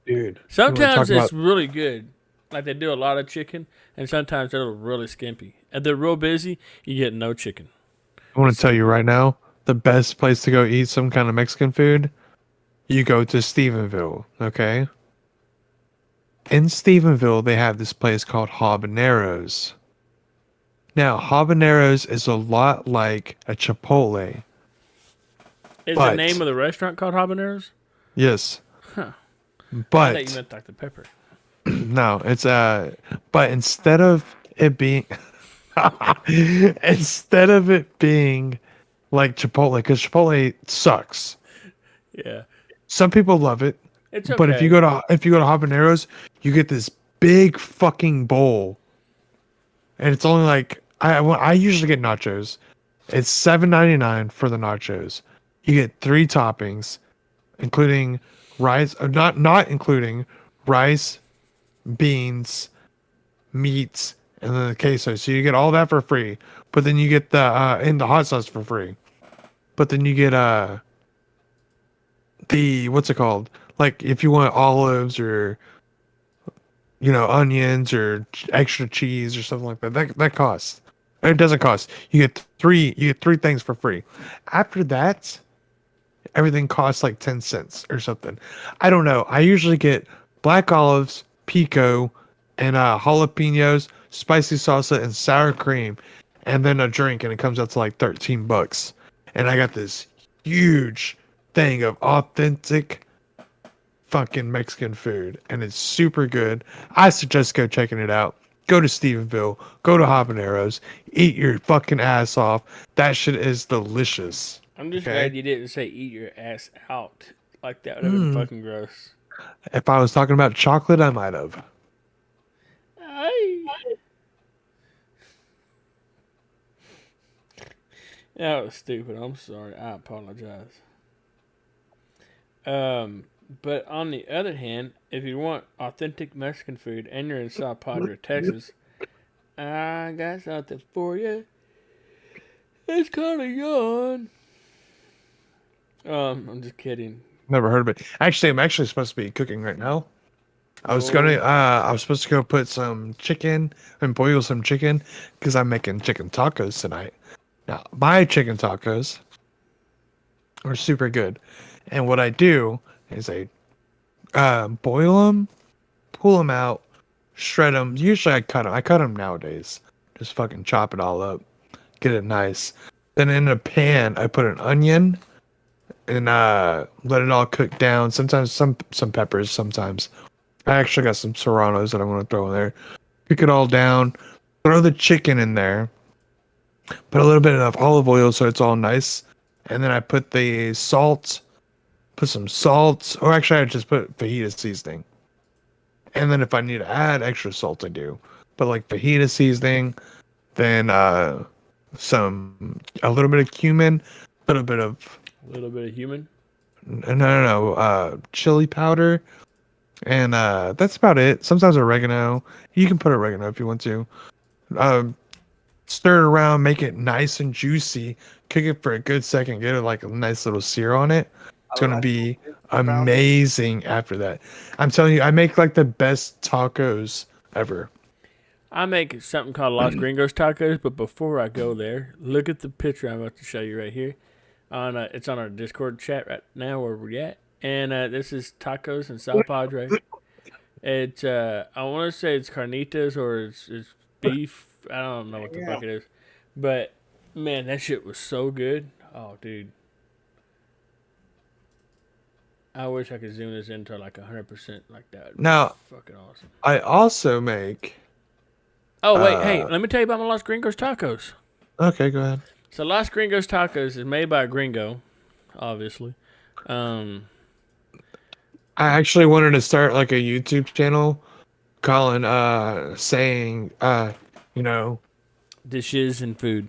Dude. Sometimes it's really good. Like they do a lot of chicken, and sometimes they're really skimpy. If they're real busy, you get no chicken. I want to tell you right now, the best place to go eat some kind of Mexican food, you go to Stephenville, okay? In Stephenville, they have this place called Habaneros. Now, Habaneros is a lot like a Chipotle. Is But- the name of the restaurant called Habaneros? Yes. Huh. I But thought you meant Dr. Pepper. no, it's but instead of it being instead of it being like Chipotle, because Chipotle sucks. Yeah. Some people love it. It's okay. But if you go to Habaneros, you get this big fucking bowl, and it's only like I usually get nachos. It's $7.99 for the nachos. You get 3 toppings, including rice, not including rice, beans, meats, and then the queso. So you get all that for free. But then you get the and the hot sauce for free. But then you get the what's it called? Like if you want olives or onions or extra cheese or something like that, that costs. It doesn't cost. You get three things for free. After that, everything costs like 10 cents or something. I don't know. I usually get black olives, pico, and jalapenos, spicy salsa, and sour cream, and then a drink, and it comes out to like $13. And I got this huge thing of authentic fucking Mexican food, and it's super good. I suggest go checking it out. Go to Stephenville, go to Habaneros, eat your fucking ass off. That shit is delicious. I'm just Okay. glad you didn't say eat your ass out. Like that would have been fucking gross. If I was talking about chocolate, I might have. That was stupid. I'm sorry. I apologize. But on the other hand, if you want authentic Mexican food and you're in South Padre, Texas, I got something for you. It's kind of yawn. I'm just kidding. Never heard of it. Actually, I'm actually supposed to be cooking right now. I was supposed to go put some chicken and boil some chicken because I'm making chicken tacos tonight. Now, my chicken tacos are super good. And what I do is I boil them, pull them out, shred them. Usually I cut them. I cut them nowadays. Just fucking chop it all up. Get it nice. Then in a pan, I put an onion and let it all cook down. Sometimes some peppers, sometimes. I actually got some serranos that I want to throw in there. Cook it all down. Throw the chicken in there. Put a little bit of olive oil so it's all nice and then I put the salt, put some salt, or actually I just put fajita seasoning. And then if I need to add extra salt, I do. But like fajita seasoning, then a little bit of cumin, a little bit of human. chili powder, and that's about it. Sometimes oregano. You can put oregano if you want to. Stir it around, make it nice and juicy. Cook it for a good second. Get it like a nice little sear on it. It's gonna be amazing after that. I'm telling you, I make like the best tacos ever. I make something called Los Gringos tacos, but before I go there, look at the picture I'm about to show you right here. It's on our Discord chat right now where we're at, and this is tacos in Sal Padre. It's I want to say it's carnitas or it's beef. I don't know what the fuck it is, but man, that shit was so good. Oh, dude. I wish I could zoom this into like 100% like that. Now, fucking awesome. I also make. Oh wait, hey, let me tell you about my Los Gringos tacos. Okay, go ahead. So Los Gringos tacos is made by a gringo, obviously. I actually wanted to start like a YouTube channel, saying dishes and food.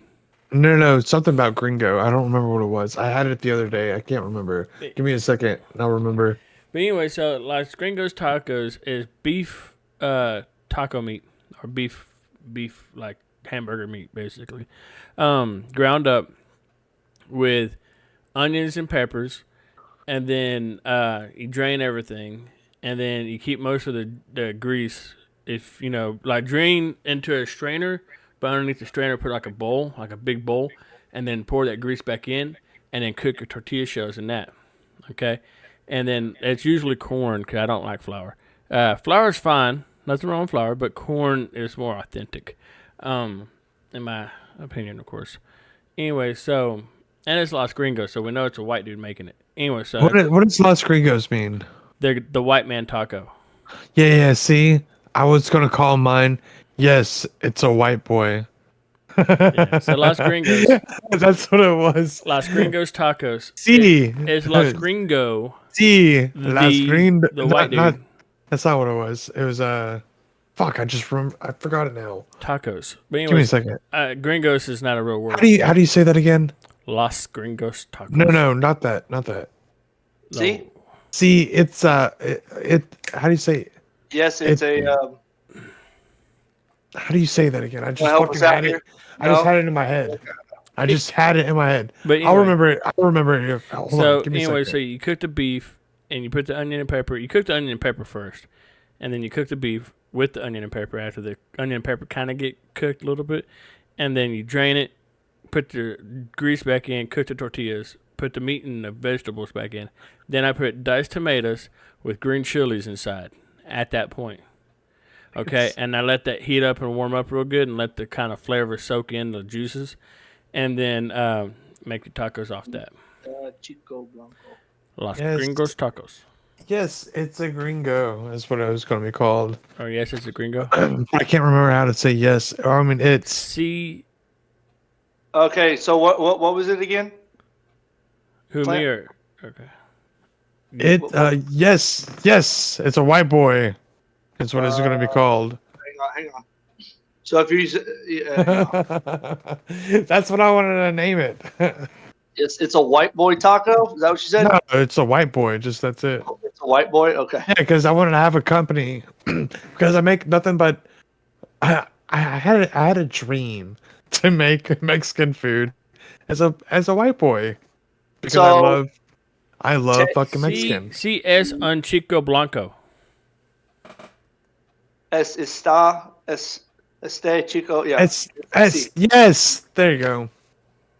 No, something about gringo. I don't remember what it was. I had it the other day. I can't remember. Give me a second, and I'll remember. But anyway, so Los Gringos tacos is beef taco meat or beef like hamburger meat basically, ground up with onions and peppers, and then you drain everything, and then you keep most of the grease. If like drain into a strainer, but underneath the strainer put like a bowl, like a big bowl, and then pour that grease back in, and then cook your tortilla shells in that. Okay, and then it's usually corn because I don't like flour. Flour's fine, nothing wrong with flour, but corn is more authentic, in my opinion, of course. Anyway, so and it's Los Gringos, so we know it's a white dude making it. Anyway, so what does Los Gringos mean? They're the white man taco. Yeah. See, I was gonna call mine. Yes, it's a white boy. Yeah, so Los Gringos. That's what it was. Los Gringos tacos. See, It's Los Gringo. See, Las Gringo. The white dude. That's not what it was. It was fuck. I forgot it now. Tacos. But anyways, Give me a second. Gringos is not a real word. How do you say that again? Los Gringos tacos. No, not that. See? See, it's how do you say it? Yes, it's How do you say that again? I just help fucking us out had here? it. I just had it in my head. I just had it in my head. But anyway, I'll remember it. I'll remember it. Hold on. Give me a anyway, second. so you cook the beef and you put the onion and pepper. You cook the onion and pepper first, and then you cook the beef with the onion and pepper after the onion and pepper kind of get cooked a little bit, and then you drain it, put the grease back in, cook the tortillas, put the meat and the vegetables back in. Then I put diced tomatoes with green chilies inside at that point. Okay, and I let that heat up and warm up real good and let the kind of flavor soak in the juices, and then make your tacos off that. Chico Blanco. Los Gringos tacos. Yes, it's a gringo. That's what it was going to be called. Oh, yes, it's a gringo. I can't remember how to say yes. Or I mean, it's See Okay, so what was it again? who Plant- me or okay. it. Yes, it's a white boy. That's what it's going to be called. Hang on. So if you That's what I wanted to name it. it's a white boy taco, is that what you said? No, it's a white boy. Just that's it. It's a white boy. Okay. Yeah, because I wanted to have a company because I make nothing but I had a dream to make Mexican food as a white boy because So- I love fucking Mexican. CS un Chico Blanco. Este Chico. Yeah. It's yes. There you go.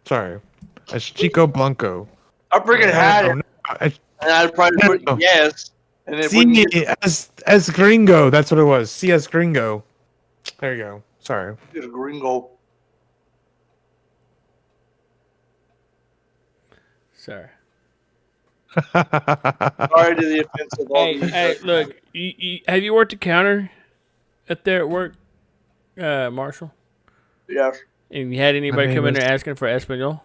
Sorry, it's Chico Blanco. I freaking had it, I- and I'd probably put No. yes, and it wouldn't See, get as Gringo. That's what it was. CS Gringo. There you go. Sorry. a gringo. Sorry. Sorry to the offense of all these. Hey, look, have you worked a counter up there at work, Marshall? Yes. And you had anybody name come in is- there asking for Espanol?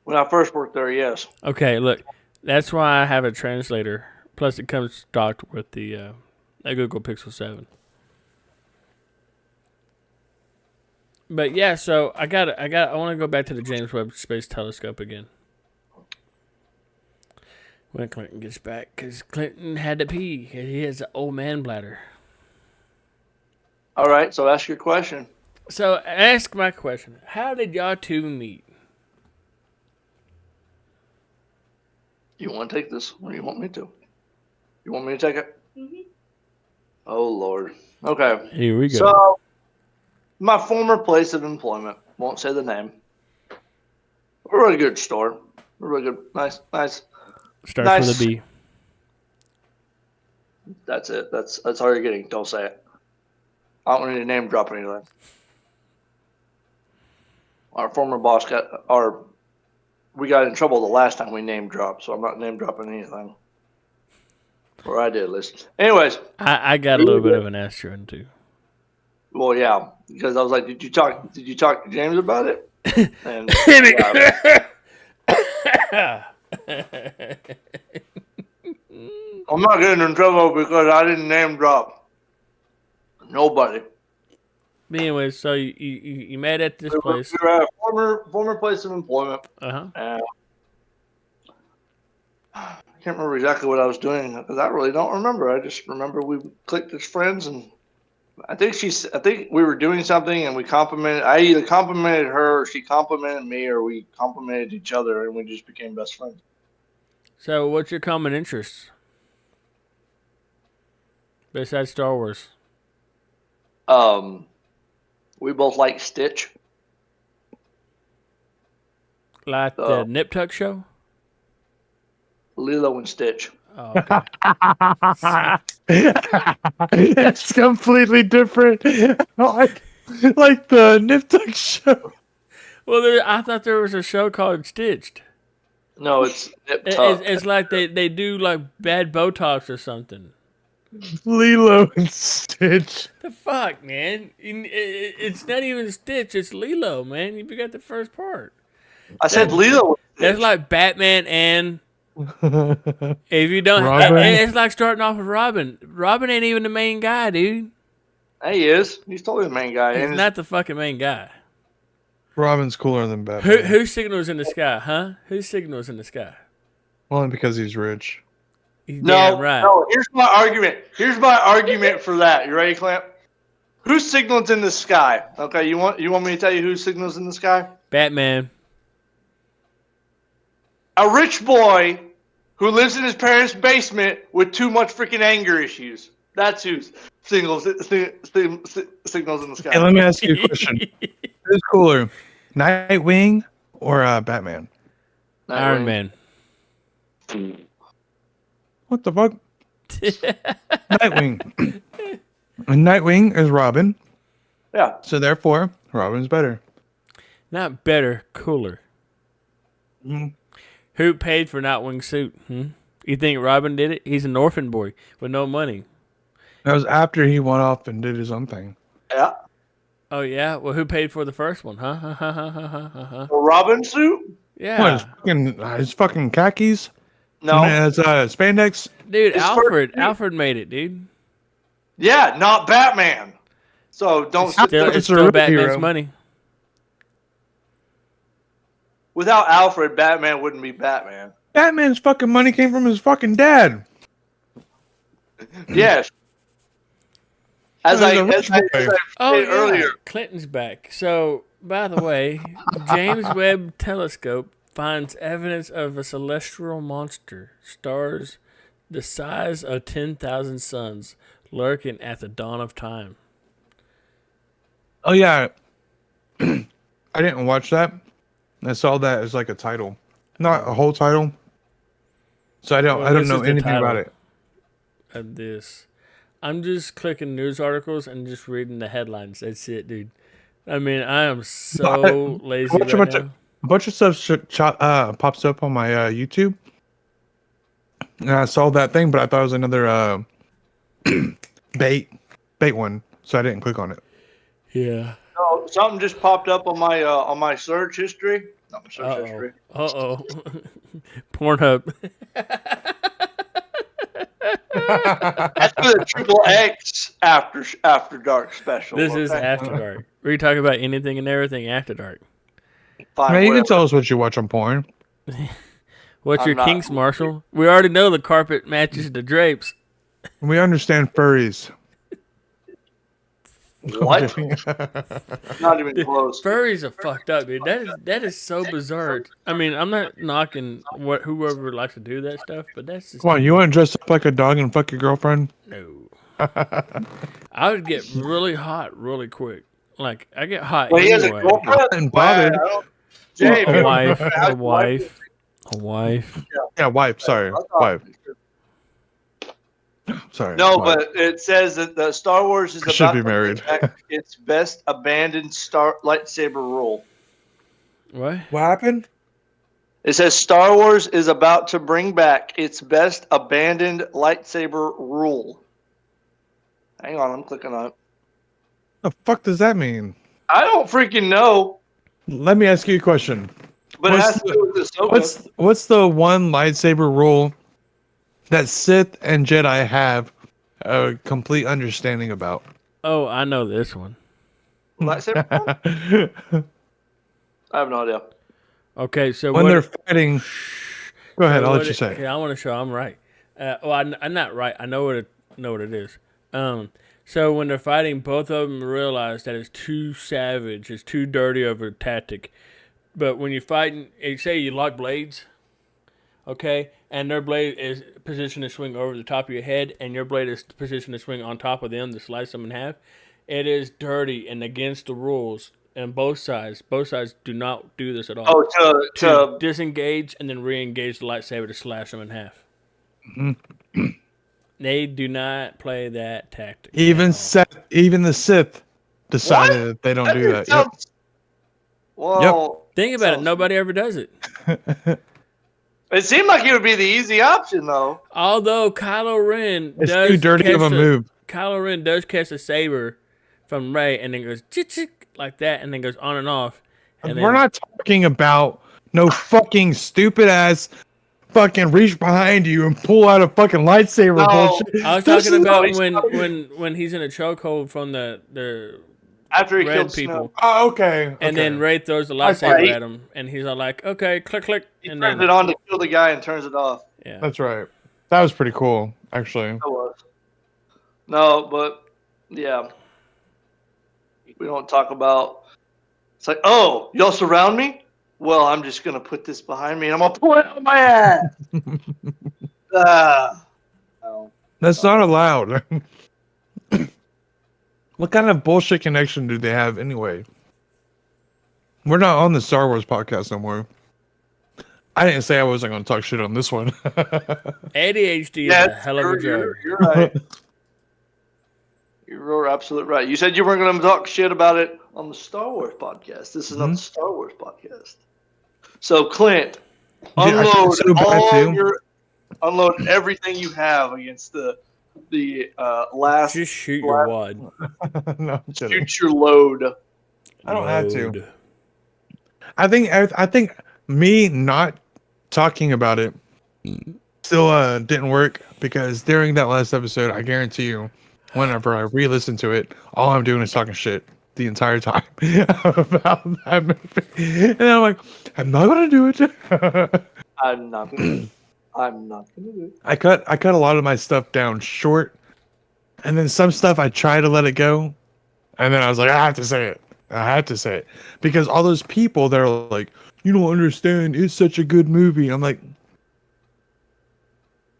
When I first worked there, yes. Okay, look, that's why I have a translator. Plus, it comes stocked with the Google Pixel 7. But yeah, so I want to go back to the James Webb Space Telescope again. When Clinton gets back, because Clinton had to pee. He has an old man bladder. All right, so ask your question. So ask my question: how did y'all two meet? You want to take this, or you want me to? You want me to take it? Oh Lord. Okay. Here we go. So, my former place of employment, won't say the name. A really good store. A really good, nice. Starts nice. with a B. That's it. That's all you're getting. Don't say it. I don't need to name drop anything. Our former boss we got in trouble the last time we name dropped, so I'm not name dropping anything. Or I did at least. Anyways. I got a little bit of an asterisk too. Well, yeah, because I was like, did you talk to James about it? And I'm not getting in trouble because I didn't name drop nobody. But anyway, so you met at this place. We were at a former place of employment. Uh-huh. I can't remember exactly what I was doing because I really don't remember. I just remember we clicked as friends, and I think we were doing something, and we complimented. I either complimented her, or she complimented me, or we complimented each other, and we just became best friends. So, what's your common interest besides Star Wars? We both like Stitch. Like the Nip Tuck show? Lilo and Stitch. Oh, okay. It's completely different. like the Nip Tuck show. Well, I thought there was a show called Stitched. No, it's Nip Tuck. It's like they do like bad Botox or something. Lilo and Stitch. The fuck, man? It's not even Stitch. It's Lilo, man. You forgot the first part. I said Lilo and Stitch. It's like Batman and... If you don't... Robin? It's like starting off with Robin. Robin ain't even the main guy, dude. He is. He's totally the main guy. He's not the fucking main guy. Robin's cooler than Batman. Who signals in the sky, huh? Who signals in the sky? Only because he's rich. He's No, damn right. no. Here's my argument. Here's my argument for that. You ready, Clamp? Who signals in the sky? Okay, you want me to tell you who signals in the sky? Batman. A rich boy who lives in his parents' basement with too much freaking anger issues. That's who signals in the sky. Hey, let me ask you a question. Who's cooler, Nightwing or Batman? Iron Man. What the fuck? Nightwing. And Nightwing is Robin. Yeah. So therefore, Robin's better. Not better, cooler. Mm. Who paid for Nightwing's suit? You think Robin did it? He's an orphan boy with no money. That was after he went off and did his own thing. Yeah. Oh, yeah? Well, who paid for the first one, huh? A Robin suit? Yeah. What, his fucking khakis? No. It's spandex? Dude, His Alfred made it, dude. Yeah, not Batman. So don't sit Still, there. it's It's a still real Batman's hero. money. Without Alfred, Batman wouldn't be Batman. Batman's fucking money came from his fucking dad. Yes. As I He's a rich boy. said Oh, yeah. earlier. Clinton's back. So, by the way, James Webb Telescope finds evidence of a celestial monster, stars the size of 10,000 suns, lurking at the dawn of time. Oh yeah, I didn't watch that. I saw that as like a title, not a whole title. So I don't This know is the anything about title it. Of this. I'm just clicking news articles and just reading the headlines. That's it, dude. I mean, I am so lazy watch a right bunch now. A bunch of stuff pops up on my YouTube, and I saw that thing, but I thought it was another bait one, so I didn't click on it. Yeah. No, something just popped up on my search history. not my search history. Pornhub. That's the Triple X After Dark special. This is okay? After Dark. We talk about anything and everything After Dark. Fine, Man, you can whatever. tell us what you watch on porn. What's I'm your not- kinks, Marshall? We already know the carpet matches the drapes. We understand furries. What? Not even close. Furries are fucked up, dude. That is so bizarre. I mean, I'm not knocking whoever likes to do that stuff, but that's just Come on, you want to dress up like a dog and fuck your girlfriend? no. I would get really hot really quick. Like I get hot Well, he has a anyway. girlfriend. And bothered. Wow. Jay, A wife, how's a your wife, a wife. Yeah, wife. Sorry, wife. Sorry. No, wife. but it says that the Star Wars is I should about be to bring married. back its best abandoned lightsaber rule. What? What happened? It says Star Wars is about to bring back its best abandoned lightsaber rule. Hang on, I'm clicking on it. The fuck does that mean? I don't freaking know, Let me ask you a question. but it What's has to do with Ahsoka. What's the one lightsaber rule that Sith and Jedi have a complete understanding about? Oh, I know this one. Lightsaber rule? I have no idea. Okay, so When what, they're fighting, go ahead. I'll what let you it- say. Okay, I want to show I'm right. Well, I'm not right. I know what it is. So when they're fighting, both of them realize that it's too savage, it's too dirty of a tactic. But when you're fighting, say you lock blades, okay, and their blade is positioned to swing over the top of your head, and your blade is positioned to swing on top of them to slice them in half. It is dirty and against the rules. And both sides do not do this at all. Oh, To disengage and then re-engage the lightsaber to slash them in half. They do not play that tactic. Even at all. even the Sith decided that they don't do that. Yep. sounds. Well, Think about it. sounds- Nobody ever does it. It seemed like it would be the easy option, though. Although Kylo Ren It's does too dirty of catch a move. Kylo Ren does catch a saber from Rey and then goes chick like that and then goes on and off. And We're then, not talking about no fucking stupid ass fucking reach behind you and pull out a fucking lightsaber No. bullshit. I was This talking is- about he's talking- when he's in a chokehold from the After he red killed people. Snoke, Oh, okay. And then Ray throws the Right. lightsaber at him, and he's all like, "Okay, click, click," he and turns then it on to kill the guy and turns it off. yeah. That's right. That was pretty cool, actually. That was. No, but yeah, we don't talk about. It's like, oh, y'all surround me. Well, I'm just gonna put this behind me and I'm gonna pull it out of my ass. No. That's not allowed. What kind of bullshit connection do they have anyway? We're not on the Star Wars podcast no more. I didn't say I wasn't going to talk shit on this one. ADHD is a hell of a drug. You're right. You're absolutely right. You said you weren't going to talk shit about it on the Star Wars podcast. This is not the Star Wars podcast. So, Clint, I feel unload so bad all too. unload everything you have against the last. Just shoot your wad. No, I'm kidding. Shoot your load. I don't have to. Load. I think me not talking about it still didn't work because during that last episode, I guarantee you, whenever I re-listen to it, all I'm doing is talking shit the entire time about that movie. And I'm like, I'm not gonna do it. I'm not gonna. I'm not gonna do it. I cut a lot of my stuff down short, and then some stuff I try to let it go, and then I was like, I have to say it. I had to say it because all those people that are like, you don't understand, it's such a good movie. I'm like,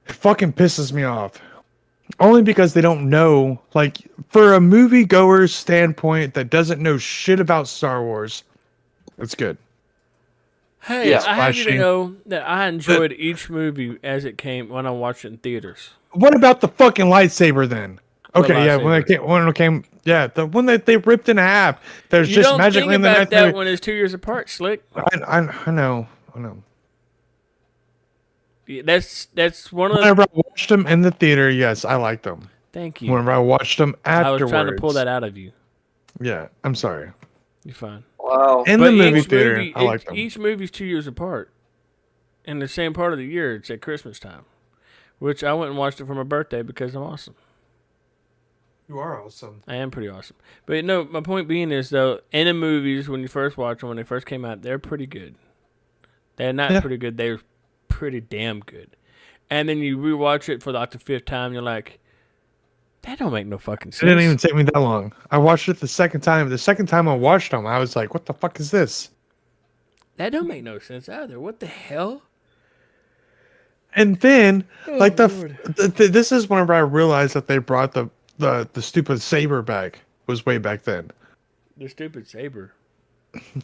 it fucking pisses me off. Only because they don't know, like, for a moviegoer's standpoint that doesn't know shit about Star Wars, it's good. Hey, Yeah, I have you to flashy. know that I enjoyed each movie as it came when I watched it in theaters. What about the fucking lightsaber then? What Okay, yeah, when it came, yeah, the one that they ripped in half. There's You just don't magically think in the about next that movie. when it's 2 years apart, Slick. I know. Yeah, that's one of the. Whenever I watched them in the theater, yes, I liked them. Thank you. Whenever I watched them I afterwards, was trying to pull that out of you. Yeah, I'm sorry. You're fine. Wow. In But the movie each theater, movie, I like them. each movie's 2 years apart. In the same part of the year, it's at Christmas time. Which I went and watched it for my birthday because I'm awesome. You are awesome. I am pretty awesome. But no, my point being is, though, in the movies, when you first watch them, when they first came out, they're pretty good. They're not pretty good. They're pretty damn good. And then you rewatch it for like the 5th time, you're like, that don't make no fucking sense. It didn't even take me that long. I watched it the second time. The second time I watched them, I was like, what the fuck is this? That don't make no sense either. What the hell? And then, like, Lord. this is whenever I realized that they brought the stupid saber back. Was way back then. The stupid saber.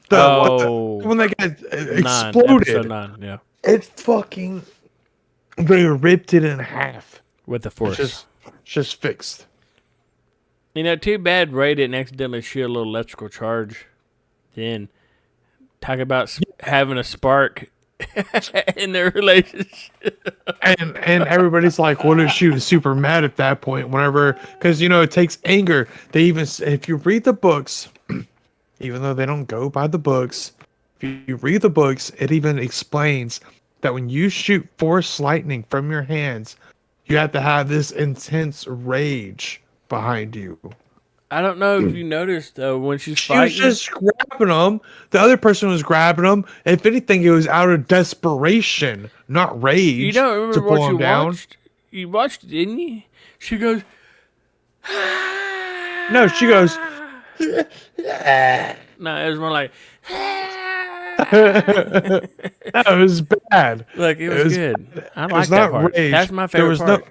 When that guy exploded. Episode 9, yeah. It fucking... They ripped it in half. With the force. Just fixed. You know, too bad Ray didn't accidentally shoot a little electrical charge. Then, talk about having a spark in their relationship. And everybody's like, what if she was super mad at that point? Whenever, because, you know, it takes anger. They even, if you read the books, even though they don't go by the books, if you read the books, it even explains that when you shoot force lightning from your hands, you have to have this intense rage behind you. I don't know if you noticed, though, when she's She was fighting. just grabbing them. The other person was grabbing them. If anything, it was out of desperation, not rage. You don't to remember pull what him you down. watched? You watched it, didn't you? She goes... No, she goes. No, it was more like... That was bad. Look, it was good. I It like was that not part. rage. That's my favorite part.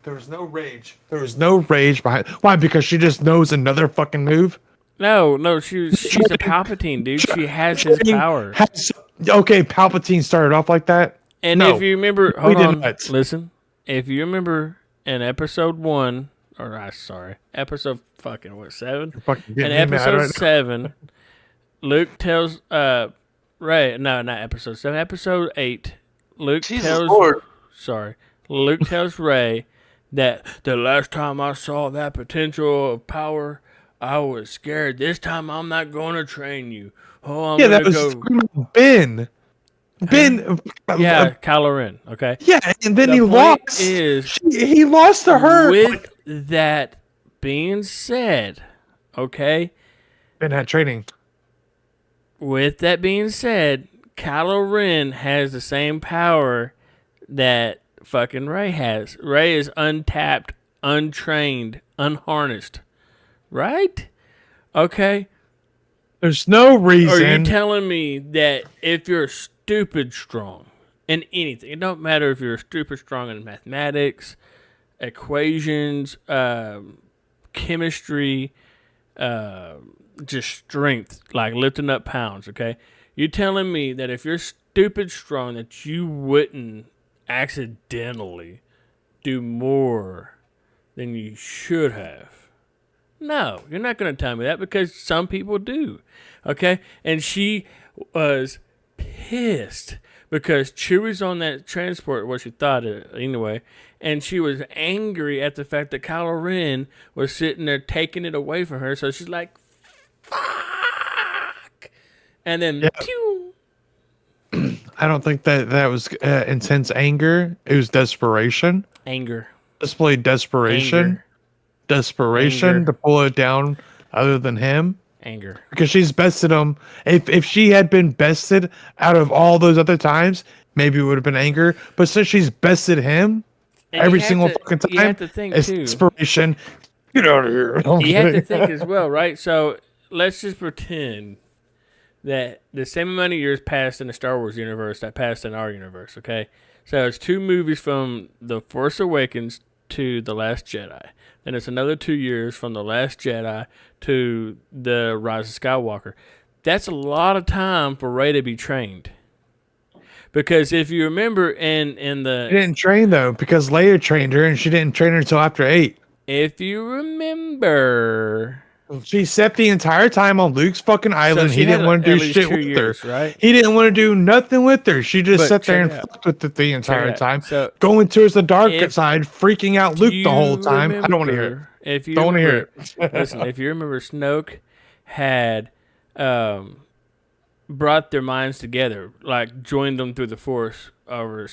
There was no rage. There was no rage behind. Why? Because she just knows another fucking move. No, she's a Palpatine, dude. She has his power. Okay, Palpatine started off like that. And No, if you remember, we hold did on, not. listen. If you remember in episode 1, episode fucking what 7? Fucking In getting me mad episode right now. 7, Luke tells Ray. No, not episode 7. Episode 8. Luke Jesus tells. Lord. Luke tells Ray that the last time I saw that potential of power, I was scared. This time I'm not going to train you. Oh, I'm Yeah, that gonna was go. Ben. Ben. Yeah, Kylo Ren. Okay. Yeah, and then The he point lost. is, He lost to her. with that being said, okay. Ben had training. With that being said, Kylo Ren has the same power that fucking Rey has. Rey is untapped, untrained, unharnessed. Right? Okay. There's no Are you reason. telling me that if you're stupid strong in anything, it don't matter if you're stupid strong in mathematics, equations, chemistry, just strength, like lifting up pounds, okay? You telling me that if you're stupid strong that you wouldn't accidentally do more than you should have? No, you're not going to tell me that because some people do, okay? And she was pissed because Chewie's on that transport, what she thought anyway, and she was angry at the fact that Kylo Ren was sitting there taking it away from her. So she's like, "Fuck!" And then, pew. I don't think that was intense anger. It was desperation. Anger. Displayed desperation. Anger. Desperation Anger. to pull it down other than him. Anger. Because she's bested him. If she had been bested out of all those other times, maybe it would have been anger. But since she's bested him And every you have single to- fucking you have time, to think, it's too. desperation. Get out of here. I'm You have to kidding. think as well, right? So let's just pretend that the same amount of years passed in the Star Wars universe that passed in our universe, okay? So it's 2 movies from The Force Awakens to The Last Jedi. Then it's another 2 years from The Last Jedi to The Rise of Skywalker. That's a lot of time for Rey to be trained. Because if you remember in She the... didn't train though, because Leia trained her, and she didn't train her until after 8. If you remember... She sat the entire time on Luke's fucking island. she He had didn't want at to do least shit 2 with years, her. right? He didn't want to do nothing with her. She just But sat there check and it out. fucked with it the entire it out. time, So, going towards the dark if side, freaking out Luke the whole time. I don't want to hear it. remember- If you Don't want to hear remember- it. Listen, if you remember, Snoke had brought their minds together, like joined them through the Force over.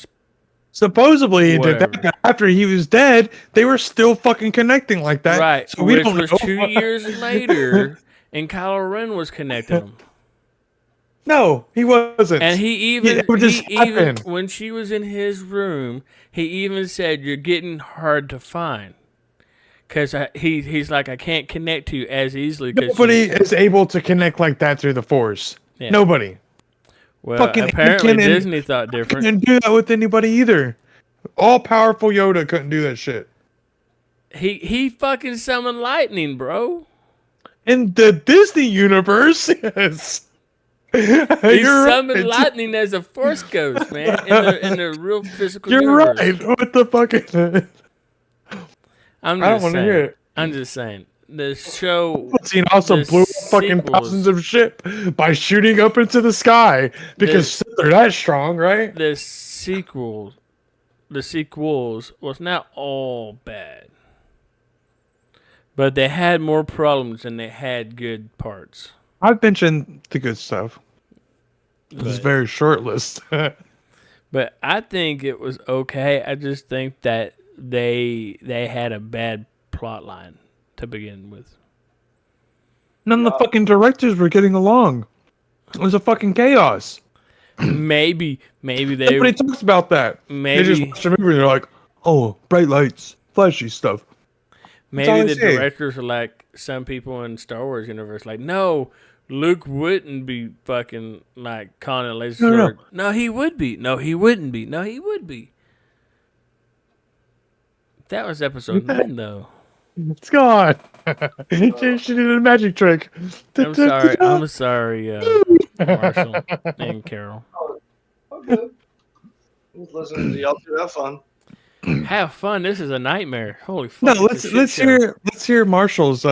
Supposedly, Whatever. after he was dead, they were still fucking connecting like that. Right, So we which don't was know. 2 years later, and Kylo Ren was connecting them. No, he wasn't. And It would just he even happen. when she was in his room, he even said, "You're getting hard to find," because he's like, I can't connect to you as easily. Nobody is able to connect like that through the Force. Yeah. Nobody. Well, fucking apparently Anakin and- Disney thought different. Couldn't do that with anybody either. All powerful Yoda couldn't do that shit. He fucking summoned lightning, bro. In the Disney universe, yes. He You're summoned right. lightning as a Force ghost, man, in the real physical You're universe. right. What the fuck is it? I'm I don't just want to saying. hear it. I'm just saying. The show. Palpatine also The blew up fucking sequels- thousands of shit by shooting up into the sky because they're that strong, right? The sequels was not all bad, but they had more problems than they had good parts. I've mentioned the good stuff. It's But- very short list. But I think it was okay. I just think that they had a bad plot line to begin with. None of the fucking directors were getting along. It was a fucking chaos. Maybe they Nobody talks about that. They just maybe watch the movie and they're like, oh, bright lights, flashy stuff. all maybe I the say. directors are like some people in Star Wars universe. Like, no, Luke wouldn't be fucking like calling a laser No. sword. No, he would be. No, he wouldn't be. No, he would be. That was episode 9, though. It's gone. she did a magic trick. I'm sorry. I'm sorry, Marshall and Carol. Okay. Listen, y'all do have fun. Have fun. This is a nightmare. Holy fuck. No, it's a shit let's show. hear Marshall's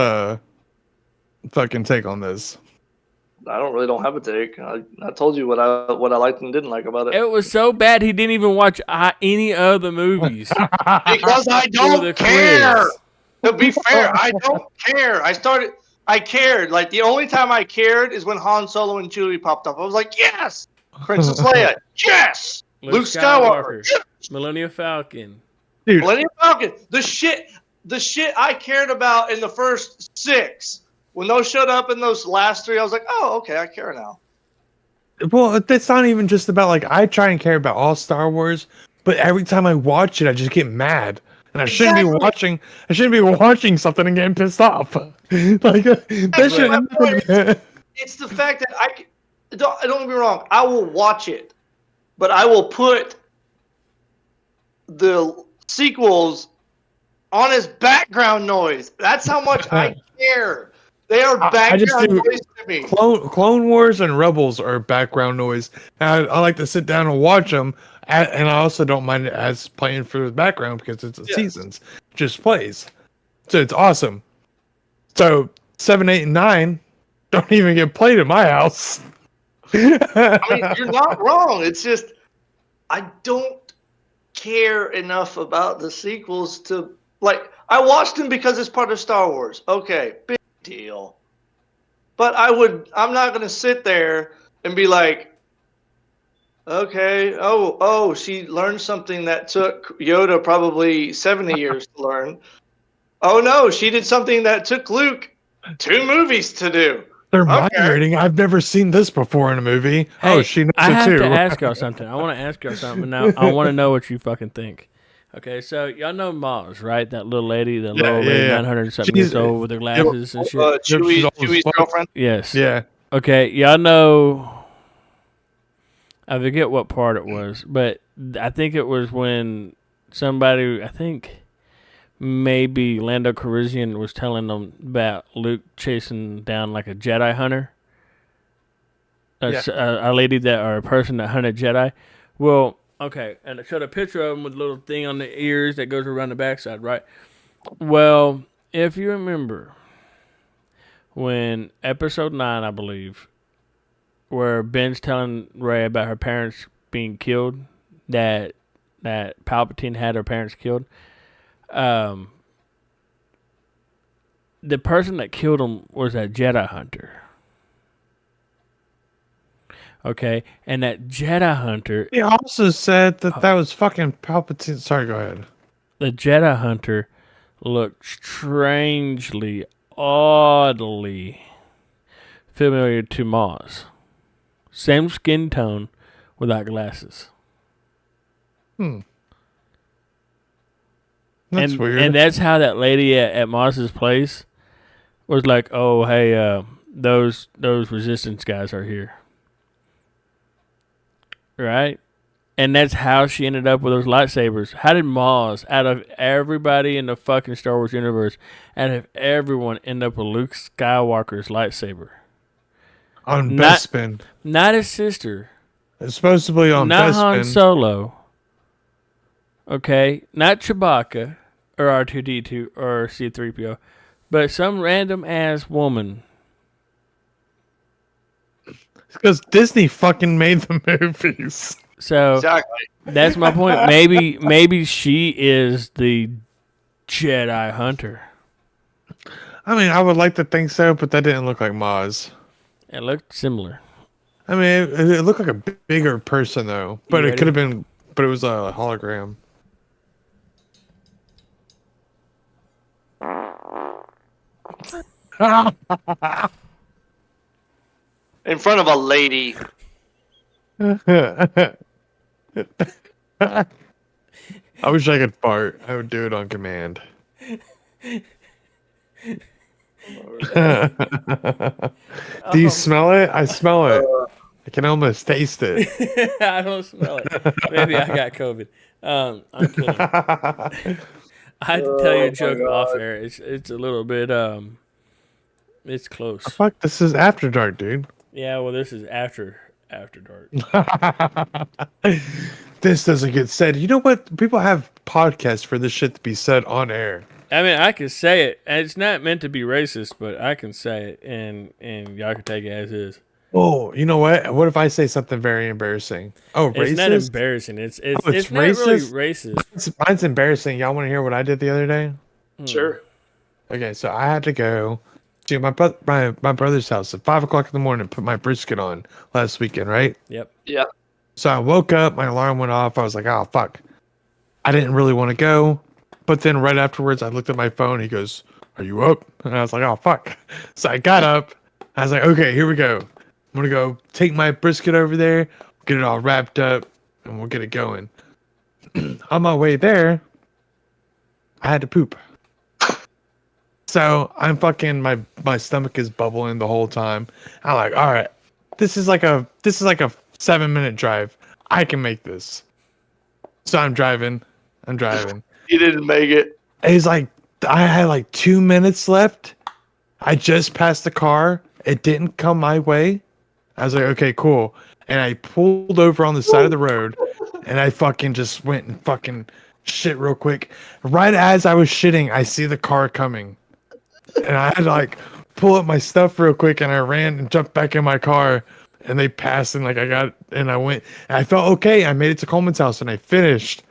fucking take on this. I don't have a take. I told you what I liked and didn't like about it. It was so bad he didn't even watch any of the movies. Because I For the don't care. quiz. To be fair, I don't care. I cared. Like, the only time I cared is when Han Solo and Chewie popped up. I was like, yes! Princess Leia, yes! Luke Skywalker, yes! Millennium Falcon. Dude, Millennium Falcon. The shit I cared about in the first 6. When those showed up in those last 3, I was like, oh, okay, I care now. well, that's not even just about like I try and care about all Star Wars, but every time I watch it, I just get mad, and I shouldn't be watching. I shouldn't be watching something and getting pissed off. Like that shouldn't happen. It's the fact that don't get me wrong, I will watch it, but I will put the sequels on as background noise. That's how much I care. They are I just background do- noise to me. Clone Wars and Rebels are background noise. And I like to sit down and watch them, and I also don't mind it as playing for the background because it's Yeah. seasons, just plays. So it's awesome. So 7, 8, and 9 don't even get played in my house. I mean, you're not wrong. It's just I don't care enough about the sequels to like. I watched them because it's part of Star Wars. Okay, big deal. But I'm not gonna sit there and be like, okay, oh, she learned something that took Yoda probably 70 years to learn. Oh no, she did something that took Luke 2 movies to do. They're Okay. mind reading. I've never seen this before in a movie. Oh, Hey, she knows I it have too. to ask y'all something. I want to ask y'all something now. I want to know what you fucking think. Okay, so y'all know Maz, right? That little lady, that little lady, yeah. 900 something years She's- old with her glasses and shit. she's Chewie's old as fuck. girlfriend. Yes. Yeah. Okay, y'all know. I forget what part it was, but I think it was when somebody, I think maybe Lando Calrissian was telling them about Luke chasing down like a Jedi hunter. A lady or a person that hunted Jedi. Well, okay, and it showed a picture of him with a little thing on the ears that goes around the backside, right? Well, if you remember, when episode 9, I believe, where Ben's telling Rey about her parents being killed, that Palpatine had her parents killed, the person that killed him was a Jedi hunter. Okay, and that Jedi Hunter, He also said that that was fucking Palpatine. Sorry, go ahead. the Jedi Hunter looked strangely, oddly familiar to Maz. Same skin tone without glasses. That's weird. And that's how that lady at Maz's place was like, "Oh, hey, those resistance guys are here." Right? And that's how she ended up with those lightsabers. How did Maz, out of everybody in the fucking Star Wars universe, out of everyone, end up with Luke Skywalker's lightsaber? On Not- Bespin. Not his sister. It's supposed to be on Not Han Bespin. Solo. Okay? Not Chewbacca or R2D2 or C3PO. But some random ass woman. Because Disney fucking made the movies. So Exactly. that's my point. Maybe she is the Jedi Hunter. I mean, I would like to think so, but that didn't look like Maz. It looked similar. I mean, it looked like a bigger person though, but You it ready? could have been. But it was a hologram. In front of a lady. I wish I could fart. I would do it on command. Do you smell it? I smell it. I can almost taste it. I don't smell it. Maybe I got COVID. I'm kidding. I had to tell you a joke off air. It's a little bit it's close. Fuck, this is After Dark, dude. Yeah, well, this is after dark. This doesn't get said. You know what? People have podcasts for this shit to be said on air. I mean, I can say it. And it's not meant to be racist, but I can say it, and y'all can take it as is. Oh, you know what? What if I say something very embarrassing? Oh, It's not racist? embarrassing. It's it's not really racist? racist. Mine's embarrassing. Y'all want to hear what I did the other day? Sure. Okay, so I had to go to my brother's house at 5 o'clock in the morning. Put my brisket on last weekend, right? Yep. Yeah. So I woke up, my alarm went off. I was like, "Oh fuck!" I didn't really want to go, but then right afterwards, I looked at my phone. He goes, "Are you up?" And I was like, "Oh fuck!" So I got up. I was like, "Okay, here we go. I'm gonna go take my brisket over there, get it all wrapped up, and we'll get it going." On my way there, I had to poop. So I'm fucking my stomach is bubbling the whole time. I'm like, all right, this is like a 7-minute drive. I can make this. So I'm driving. You didn't make it. It's like I had like 2 minutes left. I just passed the car. It didn't come my way. I was like, okay, cool. And I pulled over on the side of the road and I fucking just went and fucking shit real quick. Right as I was shitting, I see the car coming. And I had to like pull up my stuff real quick and I ran and jumped back in my car and they passed and like I went and I felt okay. I made it to Coleman's house and I finished.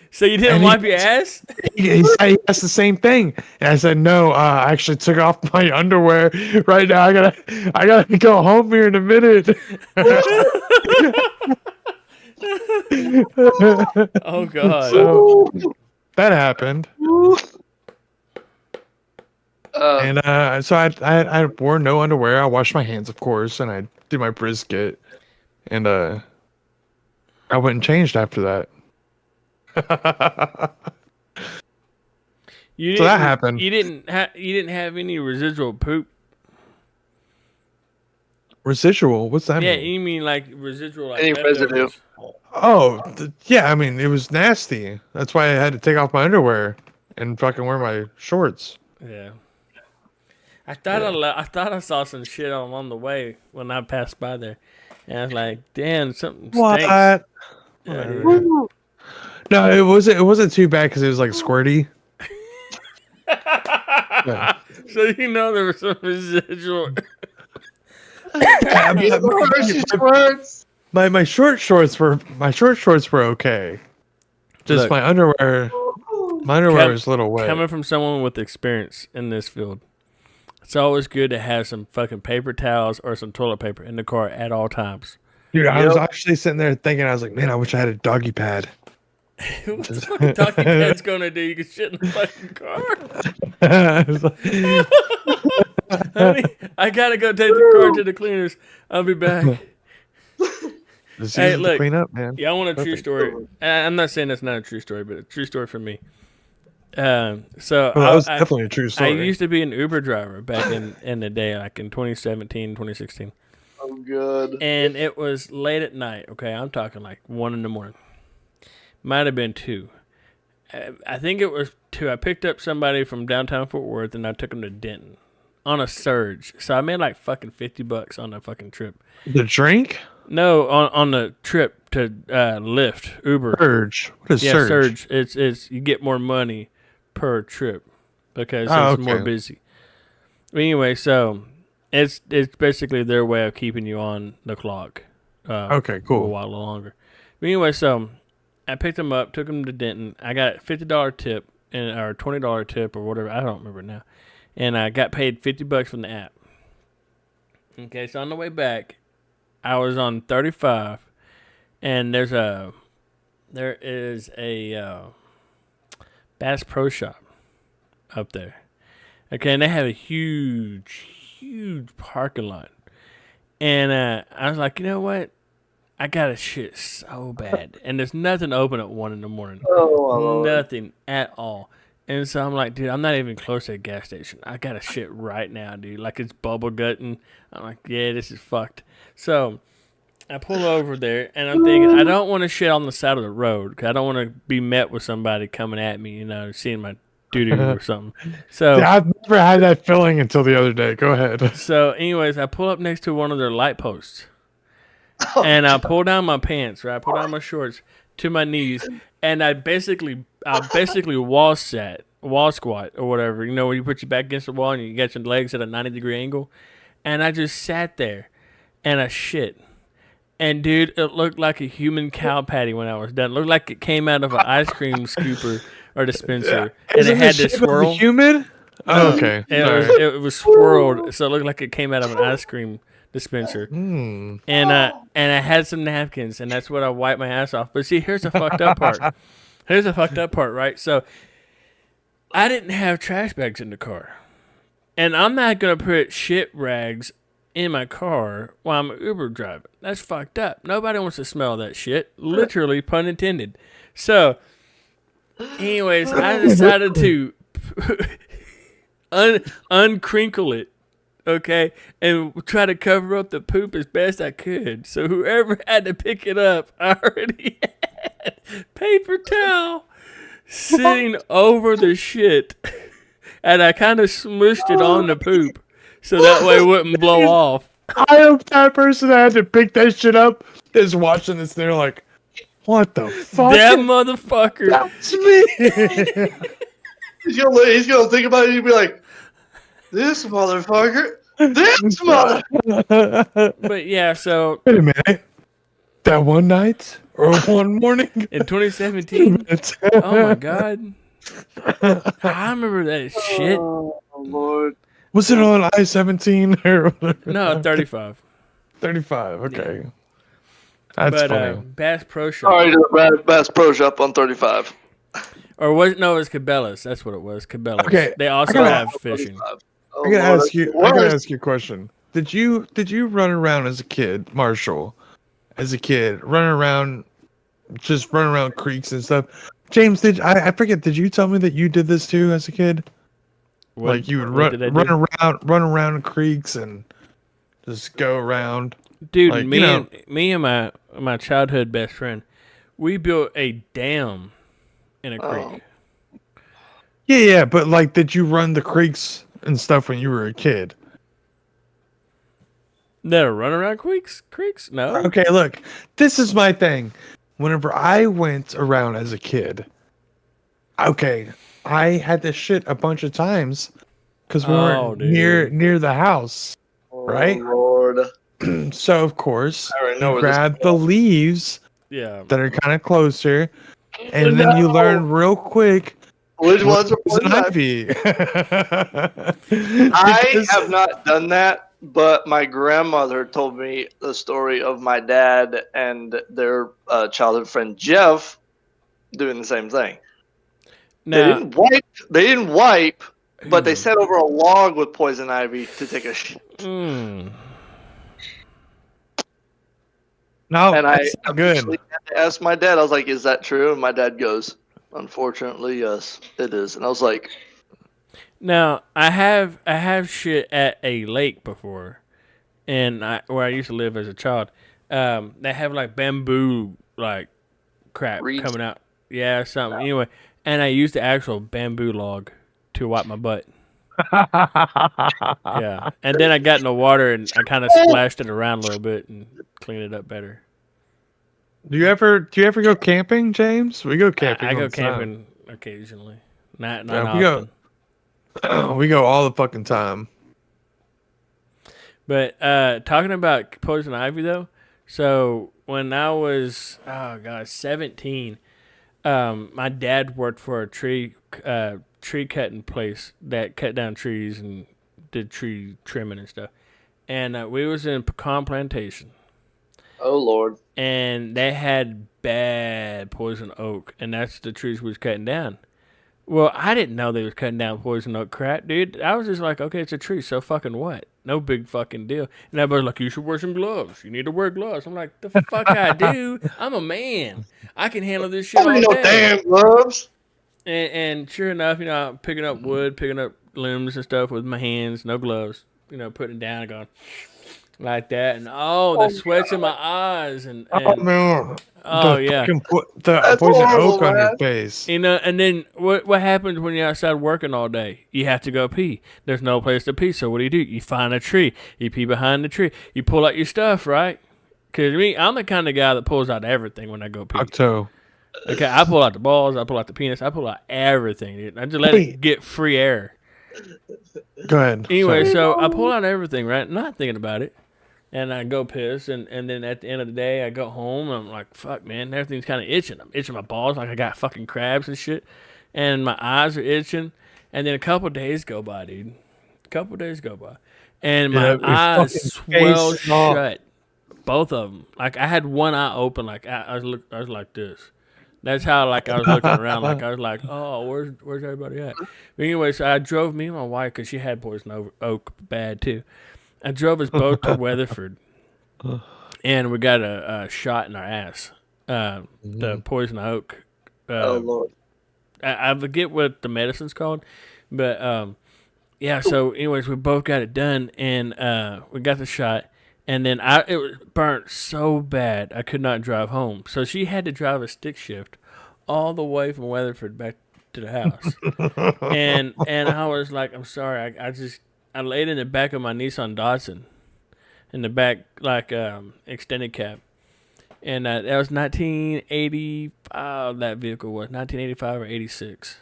So you didn't And wipe your ass? He said he asked the same thing, and I said no. I actually took off my underwear right now. I gotta go home here in a minute. Oh God. So that happened, Uh, and so I wore no underwear. I washed my hands, of course, and I did my brisket, and I went and changed after that. You So that didn't- happened. You didn't have any residual poop. Residual? What's that Yeah, mean? you mean like residual? Like Any residue. leftovers. Oh, yeah. I mean, it was nasty. That's why I had to take off my underwear and fucking wear my shorts. Yeah. I thought I saw some shit on the way when I passed by there, and I was like, "Damn, something stinks." What? Yeah, Whatever. dude. No, it wasn't too bad because it was like squirty. Yeah. So you know there was some residual. My short shorts were okay. Just Look. my underwear Kev- was a little wet. Coming from someone with experience in this field, It's always good to have some fucking paper towels or some toilet paper in the car at all times. Dude, I was Yep. actually sitting there thinking, I was like, man, I wish I had a doggy pad. What the fucking talkie pad's gonna do? You can shit in the fucking car. I was like, Honey, I gotta go take the car to the cleaners. I'll be back. Just Hey, use it to look. clean up, man. Yeah, I want a true Perfect. story. I'm not saying that's not a true story, but a true story for me. So Well, that was I definitely a true I story. used to be an Uber driver back in the day, like in 2017, 2016. Oh, good. And it was late at night. Okay, I'm talking like 1 a.m. Might have been 2. I think it was 2. I picked up somebody from downtown Fort Worth and I took them to Denton on a surge. So I made like fucking $50 on that fucking trip. The drink? No, on the trip to Lyft, Uber. Surge. What is Yeah, surge? surge. It's you get more money per trip because Oh, it's more okay. busy. Anyway, so it's basically their way of keeping you on the clock. Okay, For a cool. while longer. But anyway, so I picked them up, took them to Denton. I got a $50 tip or $20 tip or whatever. I don't remember now. And I got paid $50 from the app. Okay, so on the way back, I was on 35, and there is a Bass Pro Shop up there. Okay, and they have a huge parking lot. And I was like, you know what? I got to shit so bad. And there's nothing open at 1 a.m. Oh, my Lord. Nothing at all. And so I'm like, dude, I'm not even close to a gas station. I got to shit right now, dude. Like it's bubble gutting. I'm like, yeah, this is fucked. So I pull over there and I'm thinking, I don't want to shit on the side of the road because I don't want to be met with somebody coming at me, seeing my doo-doo or something. So, Yeah, I've never had that feeling until the other day. Go ahead. so anyways, I pull up next to one of their light posts. And I pull down my pants, right? I pull down my shorts to my knees, and I basically wall squat or whatever. You know, where you put your back against the wall and you get your legs at a 90-degree angle. And I just sat there, and I shit. And dude, it looked like a human cow patty when I was done. It looked like it came out of an ice cream scooper or dispenser, and Isn't it had the this shape of swirl. humid? Oh, okay. It was swirled, so it looked like it came out of an ice cream dispenser. Hmm. And I had some napkins, and that's what I wiped my ass off. But see, here's the fucked up part. Here's the fucked up part, right? So I didn't have trash bags in the car, and I'm not gonna put shit rags in my car while I'm Uber driving. That's fucked up. Nobody wants to smell that shit. Literally, pun intended. So, anyways, I decided to uncrinkle it. Okay, and try to cover up the poop as best I could. So whoever had to pick it up, I already had paper towel sitting over the shit, and I kind of smushed it on the poop so that way it wouldn't blow off. I hope that person that had to pick that shit up is watching this. They're like, what the fuck? That motherfucker. That's me. He's gonna think about it and be like, this motherfucker. This mother. But yeah, so Wait a minute. That one night or one morning? in 2017, oh my god, I remember that shit. Oh, Lord. Was it on I-17 or whatever? No, 35. 35. Okay. That's But funny. Bass Pro Shop. Sorry to Bass Pro Shop on 35. Or was no, it was Cabela's. That's what it was. Cabela's. Okay, They also gotta- have fishing. Oh, I gotta Lord. ask you. I gotta ask you a question. Did you run around as a kid, Marshall? As a kid, running around creeks and stuff. James, I forget? Did you tell me that you did this too as a kid? What- Like you would what did I do? run around creeks and just go around. Dude, like, me and my childhood best friend, we built a dam in a creek. Yeah, but like, did you run the creeks and stuff when you were a kid? No, run around creeks? No. Okay, look, this is my thing. Whenever I went around as a kid, okay, I had to shit a bunch of times because we weren't dude. near the house. Right? Oh, Lord. So of course, I already know you where this grab is the leaves Yeah. that are kind of closer, and then you learn real quick Which ones are Poison poison ivy? ivy. I Because- have not done that, but my grandmother told me the story of my dad and their childhood friend Jeff doing the same thing. They Now, didn't wipe. They didn't wipe, but they Hmm. sat over a log with poison ivy to take a shit. mm, No, And I that's not good. actually had to ask my dad. I was like, "Is that true?" And my dad goes, "Unfortunately, yes, it is." And I was like, now I have shit at a lake before, and where I used to live as a child. They have like bamboo like crap Reeds. coming out. Yeah, something. Anyway, and I used the actual bamboo log to wipe my butt. Yeah, and then I got in the water and I kind of splashed it around a little bit and cleaned it up better. Do you ever go camping, James? We go camping. I all go the time. camping occasionally, not Yeah, we often. go. We go all the fucking time. But talking about poison ivy though, so when I was 17, my dad worked for a tree cutting place that cut down trees and did tree trimming and stuff. And we was in pecan plantation, "Oh Lord." and they had bad poison oak, and that's the trees we was cutting down. Well, I didn't know they was cutting down poison oak crap, dude. I was just like, okay, it's a tree, so fucking what? No big fucking deal. And everybody's like, you should wear some gloves. You need to wear gloves. I'm like, the fuck I do? I'm a man. I can handle this shit Oh, all no day. damn gloves. And sure enough, I'm picking up wood, picking up limbs and stuff with my hands, no gloves. Putting it down and going like that, and the sweat's in my eyes, and Oh no! yeah. The That's poison horrible, oak on your man. face. And then what happens when you're outside working all day? You have to go pee. There's no place to pee, so what do? You find a tree. You pee behind the tree. You pull out your stuff, right? Because I'm the kind of guy that pulls out everything when I go pee. Octo. Okay, I pull out the balls. I pull out the penis. I pull out everything, dude. I just let it get free air. Go ahead. Anyway, Sorry. so I pull out everything, right? Not thinking about it. And I go piss, and then at the end of the day, I go home, and I'm like, fuck, man, everything's kind of itching. I'm itching my balls like I got fucking crabs and shit. And my eyes are itching. And then a couple days go by, dude. And my Yeah, your eyes fucking swell face off. shut. Both of them. Like, I had one eye open, like, I was like this. That's how, like, I was looking around, like, I was like, oh, where's everybody at? But anyway, so I drove me and my wife, because she had poison oak bad, too. I drove us both to Weatherford, and we got a shot in our ass. The poison oak. Oh Lord. I forget what the medicine's called, but yeah. So, anyways, we both got it done, and we got the shot, and then it was burnt so bad I could not drive home. So she had to drive a stick shift all the way from Weatherford back to the house, and I was like, I'm sorry, I laid in the back of my Nissan Datsun, in the back, like, extended cab. And that was 1985, that vehicle was. 1985 or 86.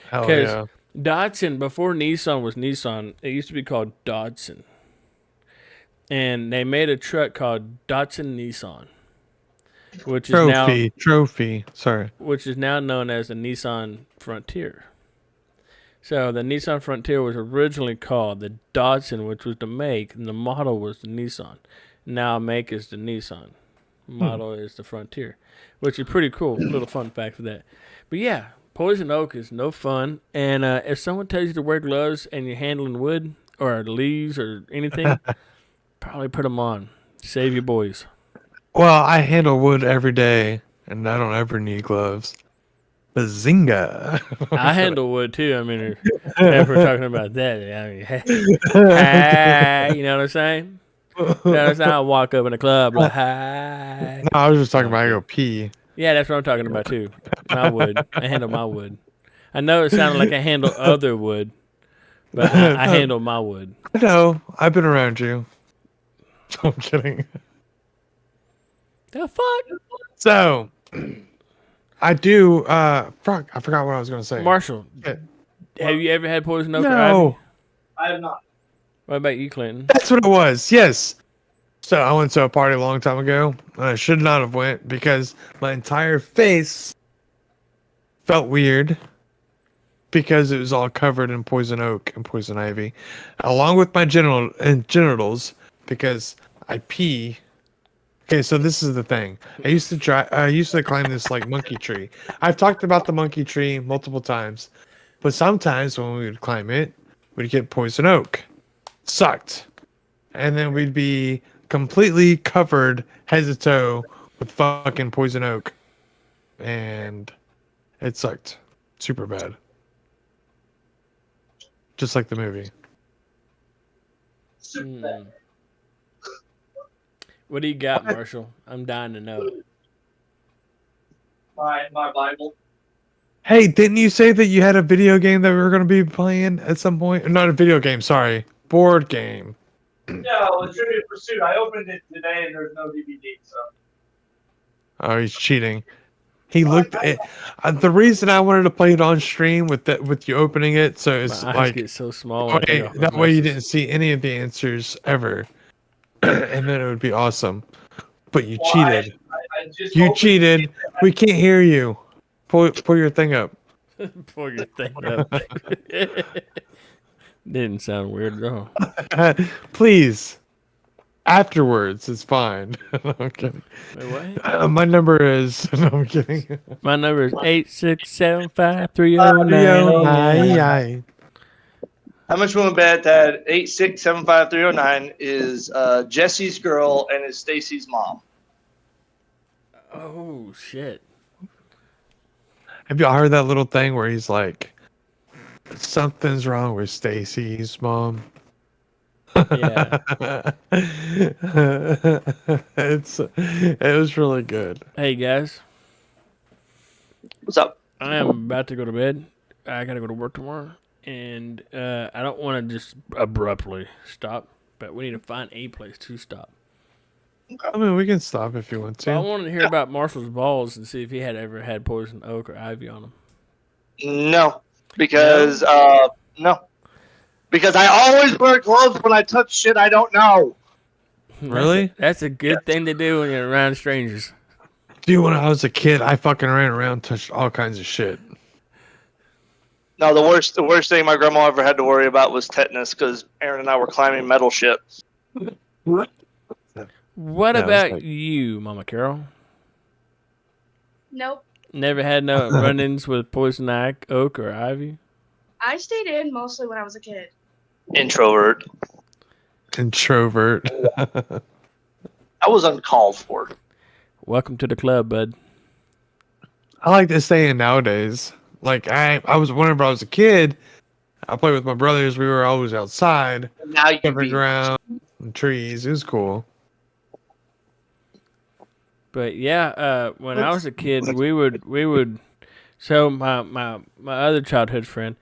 Hell 'Cause yeah. Datsun, before Nissan was Nissan, it used to be called Dodson. And they made a truck called Datsun Nissan, which Trophy. Sorry. which is now known as the Nissan Frontier. So the Nissan Frontier was originally called the Datsun, which was the make, and the model was the Nissan. Now make is the Nissan. Model is the Frontier, which is pretty cool. Little fun fact for that. But yeah, poison oak is no fun. And if someone tells you to wear gloves and you're handling wood or leaves or anything, probably put them on. Save your boys. Well, I handle wood every day, and I don't ever need gloves. Bazinga! I handle wood too. I mean, if we're talking about that, I mean, hey, you know what I'm saying? You know what I'm saying? I walk up in a club like, hi. No, I was just talking about I go pee. Yeah, that's what I'm talking about too. My wood. I handle my wood. I know it sounded like I handle other wood, but I handle my wood. I know. I've been around you. I'm kidding. The fuck? So, I do. Fuck, I forgot what I was gonna say. Marshall, Yeah. have you ever had poison oak or ivy? No, I have not. What about you, Clinton? that's what it was. Yes. So I went to a party a long time ago, and I should not have went because my entire face felt weird. because it was all covered in poison oak and poison ivy, along with my genitals because I pee. Okay, so this is the thing. I used to climb this like monkey tree. I've talked about the monkey tree multiple times, but sometimes when we would climb it, we'd get poison oak. Sucked. And then we'd be completely covered head to toe with fucking poison oak. And it sucked. Super bad. Just like the movie. Hmm. What do you got, Marshall? I'm dying to know. My Bible. Hey, didn't you say that you had a video game that we were going to be playing at some point? Not a video game, sorry. Board game. Yeah, well, Trivial Pursuit. I opened it today and there's no DVD, so. Oh, he's cheating. He looked at the reason I wanted to play it on stream with you opening it, so it's My eyes like get so small. when I way, take off my that way you glasses. didn't see any of the answers ever, and then it would be awesome. But you cheated. I just You opened cheated. We can't hear you. Pull your thing up. Pull your thing up. Didn't sound weird at all. Please. Afterwards, it's fine. No, I'm kidding. Wait, what? My number is. No, I'm kidding. My number is 8675309. How much will bet that 8675309 is Jesse's girl and is Stacy's mom? Oh shit! Have y'all heard that little thing where he's like, something's wrong with Stacy's mom? Yeah. It was really good. Hey guys, What's up? I am about to go to bed. I gotta go to work tomorrow, and I don't want to just abruptly stop, but we need to find a place to stop. I mean, we can stop if you want So I to. wanted to hear about Marshall's balls and see if he had ever had poison oak or ivy on him. No, because no, because I always wear gloves when I touch shit I don't know. Really? That's a good thing to do when you're around strangers. Dude, when I was a kid, I fucking ran around, touched all kinds of shit. No, the worst thing my grandma ever had to worry about was tetanus because Aaron and I were climbing metal shit. What Yeah, about like- you, Mama Carol? Nope. Never had no run-ins with poison oak or ivy? I stayed in mostly when I was a kid. Introvert. Introvert. I was uncalled for. Welcome to the club, bud. I like to stay in nowadays. Like I was whenever I was a kid, I played with my brothers. We were always outside, Now you covering be ground, and trees. It was cool. But yeah, when I was a kid, we would. So my other childhood friend,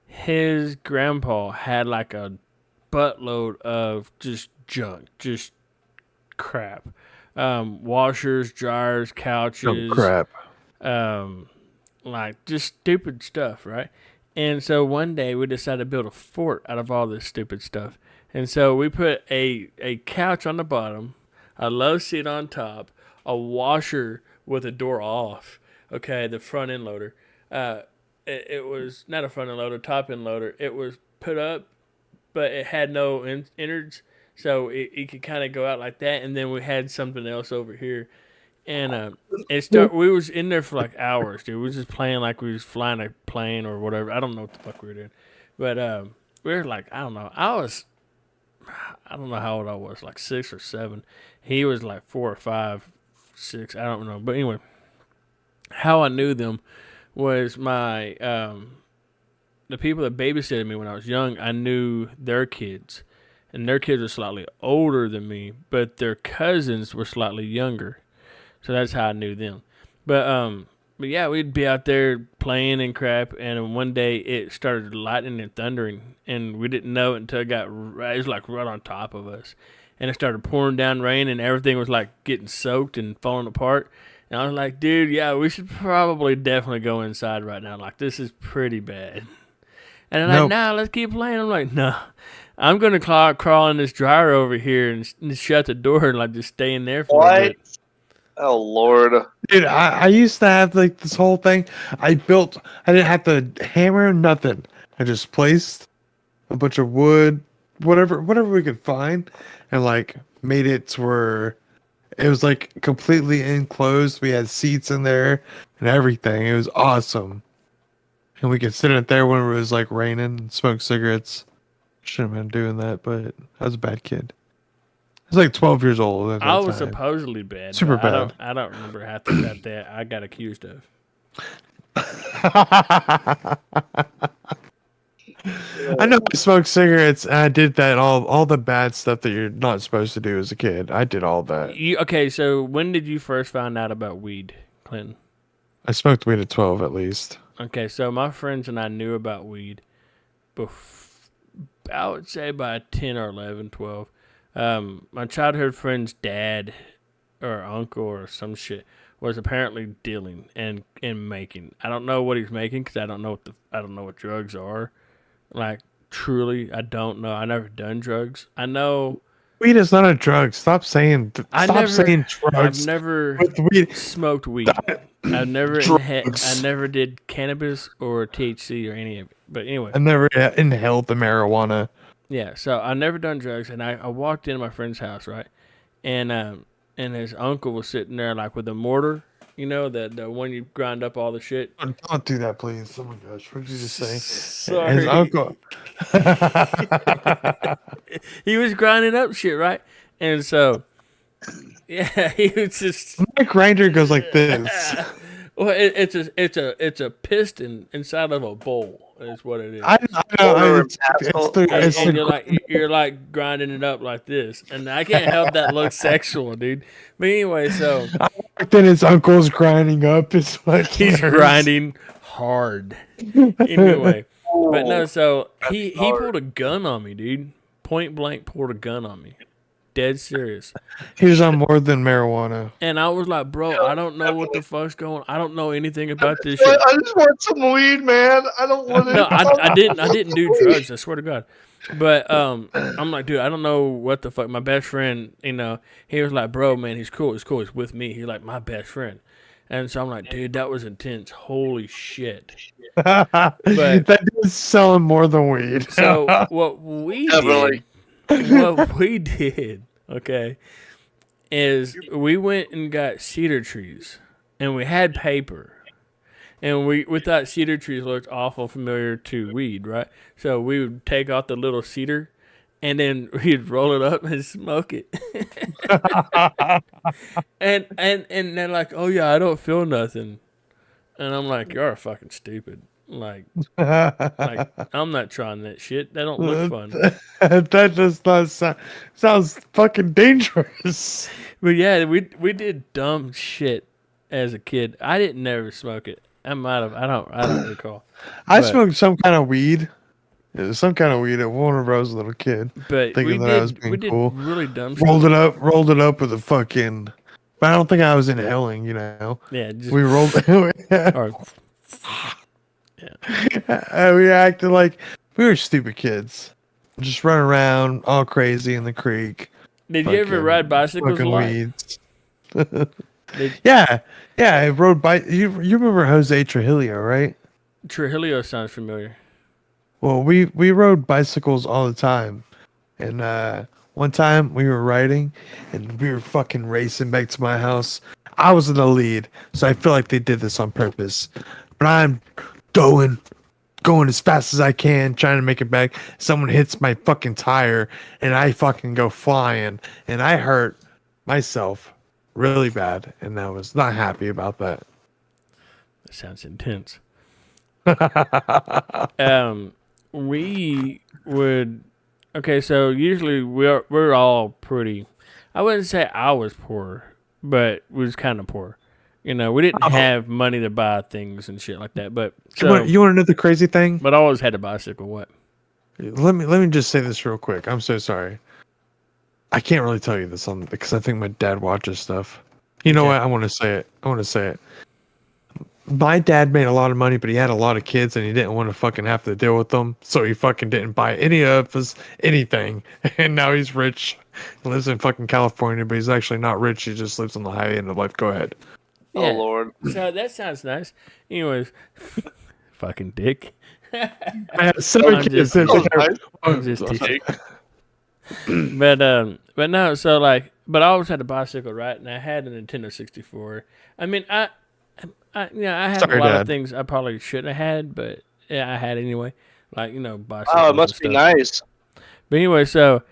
his grandpa had like a buttload of just junk, just crap, washers, dryers, couches, like just stupid stuff, right? And so one day we decided to build a fort out of all this stupid stuff. And so we put a couch on the bottom, a low seat on top, a washer with a door off. Okay, the front end loader. It was not a front end loader, top end loader. It was put up, but it had no innards, so it could kind of go out like that. And then we had something else over here, and we was in there for like hours, dude. We was just playing like we was flying a plane or whatever. I don't know what the fuck we were doing, but we were like, I don't know. I don't know how old I was, like 6 or 7. He was like 4 or 5, 6. I don't know, but anyway, how I knew them was my the people that babysitted me when I was young. I knew their kids, and their kids were slightly older than me, but their cousins were slightly younger. So that's how I knew them. But yeah, we'd be out there playing and crap, and one day it started lightning and thundering, and we didn't know it until it was like right on top of us. And it started pouring down rain, and everything was like getting soaked and falling apart. And I was like, dude, yeah, we should probably definitely go inside right now. Like, this is pretty bad. And they're like, nah, let's keep playing. I'm like, no, I'm going to crawl in this dryer over here and shut the door and like just stay in there for a bit. Oh Lord. Dude, I used to have like this whole thing. I didn't have to hammer nothing. I just placed a bunch of wood, whatever we could find, and like made it to where it was like completely enclosed. We had seats in there and everything. It was awesome. And we could sit in it there when it was like raining and smoke cigarettes. Shouldn't have been doing that, but I was a bad kid. I was like 12 years old at that I was time. supposedly bad. Super but bad. I don't remember half the stuff that I got accused of. I know I smoked cigarettes and I did that all the bad stuff that you're not supposed to do as a kid. I did all that. Okay, so when did you first find out about weed, Clinton? I smoked weed at 12 at least. Okay, so my friends and I knew about weed I would say by 10 or 11, 12. My childhood friend's dad or uncle or some shit was apparently dealing and making. I don't know what he's making because I don't know what drugs are. Like, truly, I don't know. I never done drugs. I know. Weed is not a drug. Stop saying saying drugs. I've never with weed. smoked weed. I never did cannabis or THC or any of it. But anyway. I never inhaled the marijuana. Yeah, so I never done drugs, and I walked into my friend's house, right, and his uncle was sitting there like with a mortar, you know, the one you grind up all the shit. Don't do that, please. Oh my gosh, what did you just say? Sorry. His uncle. He was grinding up shit, right, and so yeah, he was just. My grinder goes like this. Well, it's a piston inside of a bowl. Is what it is. I know. And you're like grinding it up like this, and I can't help that look sexual, dude. But anyway, so then his uncle's grinding up his he's grinding hard. Anyway, but no, so he pulled a gun on me, dude. Point blank, pulled a gun on me. Dead serious. He was on more than marijuana. And I was like, bro, I don't know what the fuck's going on. I don't know anything about this shit. I just want some weed, man. I don't want it. No, I didn't do drugs, I swear to God. But I'm like, dude, I don't know what the fuck. My best friend, you know, he was like, bro, man, he's cool. He's with me. He's like my best friend. And so I'm like, dude, that was intense. Holy shit. But that dude's selling more than weed. So what we did, okay, is we went and got cedar trees, and we had paper, and we thought cedar trees looked awful familiar to weed, right? So we would take off the little cedar, and then we'd roll it up and smoke it. and they're like, oh yeah, I don't feel nothing, and I'm like, you're fucking stupid. Like I'm not trying that shit. That don't look fun. That does not sounds fucking dangerous. But yeah, we did dumb shit as a kid. I didn't never smoke it. I might have. I don't recall. I smoked some kind of weed. It was some kind of weed at Warner Bros. Little kid. But thinking that I was being cool. Really dumb shit. Rolled it up with a fucking. But I don't think I was inhaling. You know. Yeah. Just, we rolled. or, yeah. We acted like we were stupid kids, just running around all crazy in the creek. Did you ever ride bicycles a lot? Weeds. Yeah. I rode You remember Jose Trujillo, right? Trujillo sounds familiar. Well, we rode bicycles all the time, and one time we were riding, and we were fucking racing back to my house. I was in the lead, so I feel like they did this on purpose. But I'm going as fast as I can, trying to make it back. Someone hits my fucking tire, and I fucking go flying, and I hurt myself really bad, and I was not happy about that. That sounds intense. We would. Okay, so usually we're all pretty. I wouldn't say I was poor, but we was kind of poor. You know, we didn't have money to buy things and shit like that. But so, you want to know the crazy thing? But I always had a bicycle. What? Let me just say this real quick. I'm so sorry. I can't really tell you this because I think my dad watches stuff. You know what? I want to say it. my dad made a lot of money, but he had a lot of kids and he didn't want to fucking have to deal with them. So he fucking didn't buy any of us anything. And now he's rich. He lives in fucking California, but he's actually not rich. He just lives on the high end of life. Go ahead. Oh Yeah. Lord. So that sounds nice. Anyways, fucking dick. I had 7 I'm kids. just- I'm just Oh, teasing. But no, so like, but I always had a bicycle, right? And I had a Nintendo 64. I mean, I have Sorry, a lot Dad. of things I probably shouldn't have had, but yeah, I had anyway. Like, bicycles. Oh, it and must be stuff. nice. But anyway, so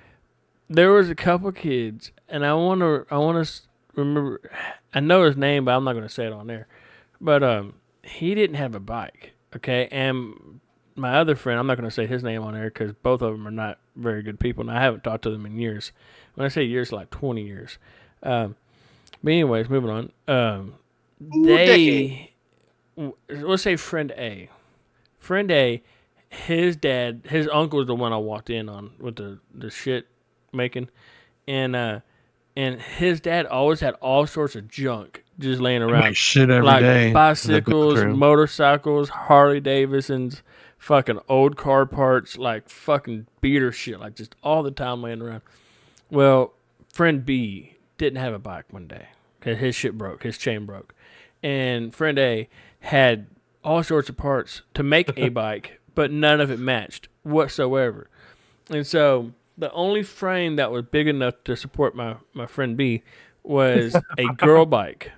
there was a couple kids, and I want to remember. I know his name, but I'm not going to say it on there. But he didn't have a bike, okay. And my other friend, I'm not going to say his name on there because both of them are not very good people, and I haven't talked to them in years. When I say years, like 20 years. But anyways, moving on. Let's say friend A. Friend A, his uncle is the one I walked in on with the shit making, and his dad always had all sorts of junk just laying around, Like shit every like day. bicycles, True. motorcycles, Harley Davidsons, fucking old car parts, like fucking beater shit, like just all the time laying around. Well, friend B didn't have a bike one day because his shit broke, his chain broke, and friend A had all sorts of parts to make a bike, but none of it matched whatsoever. And so the only frame that was big enough to support my friend B was a girl bike.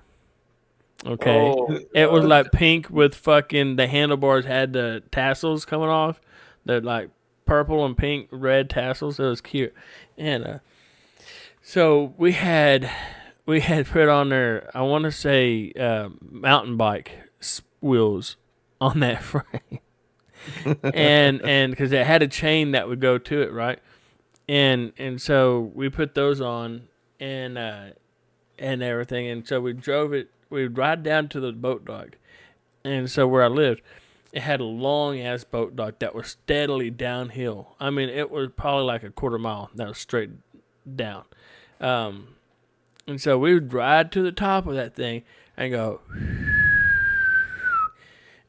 Okay. Oh, It was like pink with fucking the handlebars had the tassels coming off. The like purple and pink red tassels. It was cute. And so we had put on there, I want to say mountain bike wheels on that frame. and because it had a chain that would go to it, right? And so we put those on and everything, and so we drove it. We'd ride down to the boat dock, and so where I lived, it had a long ass boat dock that was steadily downhill. I mean, it was probably like a quarter mile that was straight down. And so we would ride to the top of that thing and go,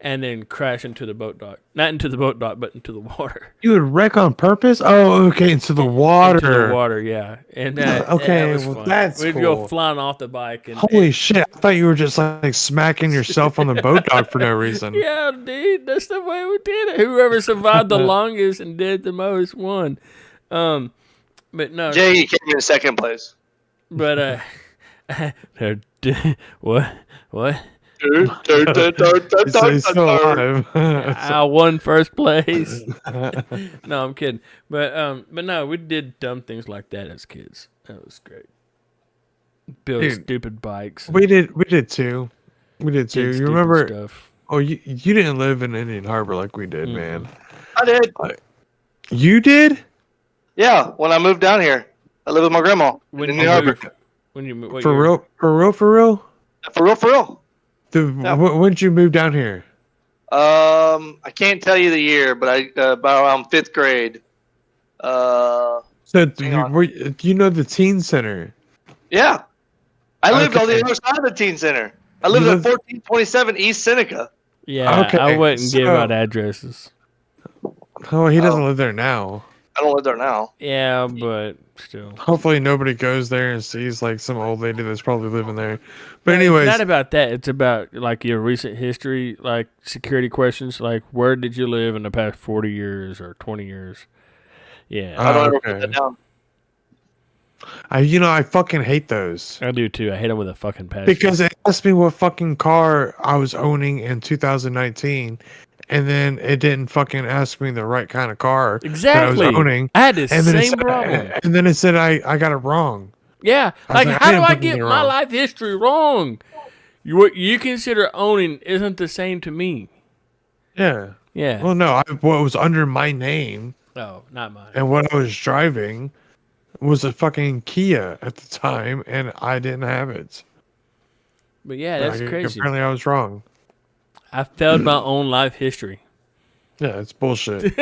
and then crash into the boat dock. Not into the boat dock, but into the water. You would wreck on purpose? Oh, okay, into the water. Into the water, yeah. And Okay, that was well, fun. that's We'd cool. go flying off the bike. And, Holy shit! I thought you were just like smacking yourself on the boat dock for no reason. yeah, dude, that's the way we did it. Whoever survived the longest and did the most won. But no, Jay came in second place. but what? So he's still alive. I won first place. No, I'm kidding. But no, we did dumb things like that as kids. That was great. Build Dude, stupid bikes. we did too. We did too. did You stupid remember? stuff. Oh, you didn't live in Indian Harbor like we did, man. I did. You did? Yeah, when I moved down here, I live with my grandma. When in you New Harbor. moved, what For year? real? For real? For real? For real, for real. Yeah. When did you move down here? I can't tell you the year, but about around 5th grade. So Hang on. you know the teen center? Yeah. I lived on the Okay. other side of the teen center. I lived You at lived- 1427 East Seneca. Yeah, Okay, I wouldn't give so- out addresses. Oh, he doesn't live there now. I don't live there now. Yeah, but still. Hopefully nobody goes there and sees like some old lady that's probably living there. But It's anyways, not about that. It's about like your recent history, like security questions, like where did you live in the past 40 years or 20 years? Yeah, I don't ever okay. put that down. I fucking hate those. I do too. I hate them with a fucking passion. Because it asked me what fucking car I was owning in 2019, and then it didn't fucking ask me the right kind of car exactly, that I was owning. I had the And then, it same said, problem. and then it said I got it wrong. Yeah, I was like like, how I do didn't I put get anything my wrong. life history wrong? What you consider owning isn't the same to me. Yeah. Yeah. Well, no, what was under my name Oh, not mine. and what I was driving was a fucking Kia at the time, and I didn't have it. But yeah, that's Like, crazy. Apparently, I was wrong. I failed my own life history. Yeah, it's bullshit.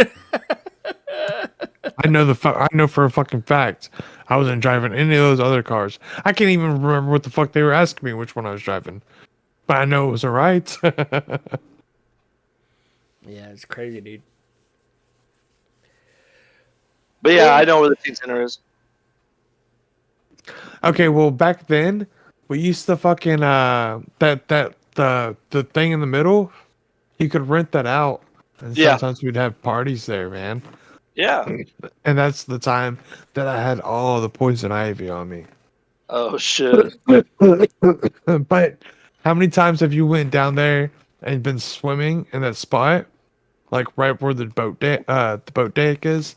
I know I know for a fucking fact I wasn't driving any of those other cars. I can't even remember what the fuck they were asking me which one I was driving. but I know it was alright. Yeah, it's crazy, dude. But yeah, I know where the teen center is. Okay, well back then we used to fucking the thing in the middle, you could rent that out, and Yeah. sometimes we'd have parties there, man. Yeah. And that's the time that I had all the poison ivy on me. Oh shit. But how many times have you went down there and been swimming in that spot, like right where the boat deck is,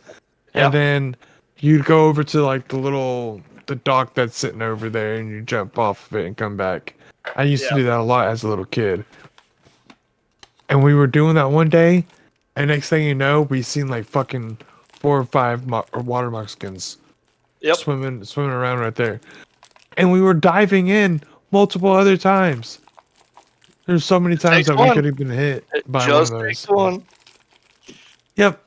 Yeah. and then you'd go over to like the dock that's sitting over there, and you jump off of it and come back. I used to Yeah. do that a lot as a little kid, and we were doing that one day, and next thing you know, we seen like fucking 4 or 5 water Mexicans Yep. swimming around right there. And we were diving in multiple other times. There's so many times takes that we one. could have been hit It by just one of takes those. one. Yep.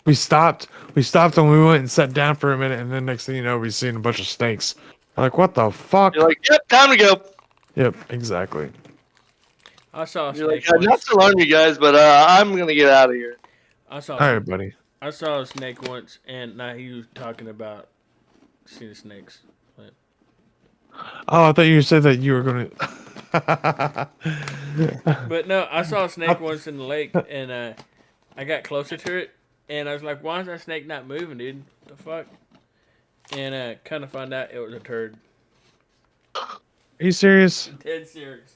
We stopped and we went and sat down for a minute, and then next thing you know, we seen a bunch of snakes. I'm like, what the fuck? You're like, yep, time to go. Yep, exactly. I saw a You're like, snake not once. to alarm you guys, but I'm gonna get out of here. I saw. All right, buddy. I saw a snake once, and now he was talking about seeing snakes. But Oh, I thought you said that you were gonna. But no, I saw a snake once in the lake, and I got closer to it, and I was like, "Why is that snake not moving, dude? The fuck?" And kind of find out it was a turd. Are you serious? Dead serious.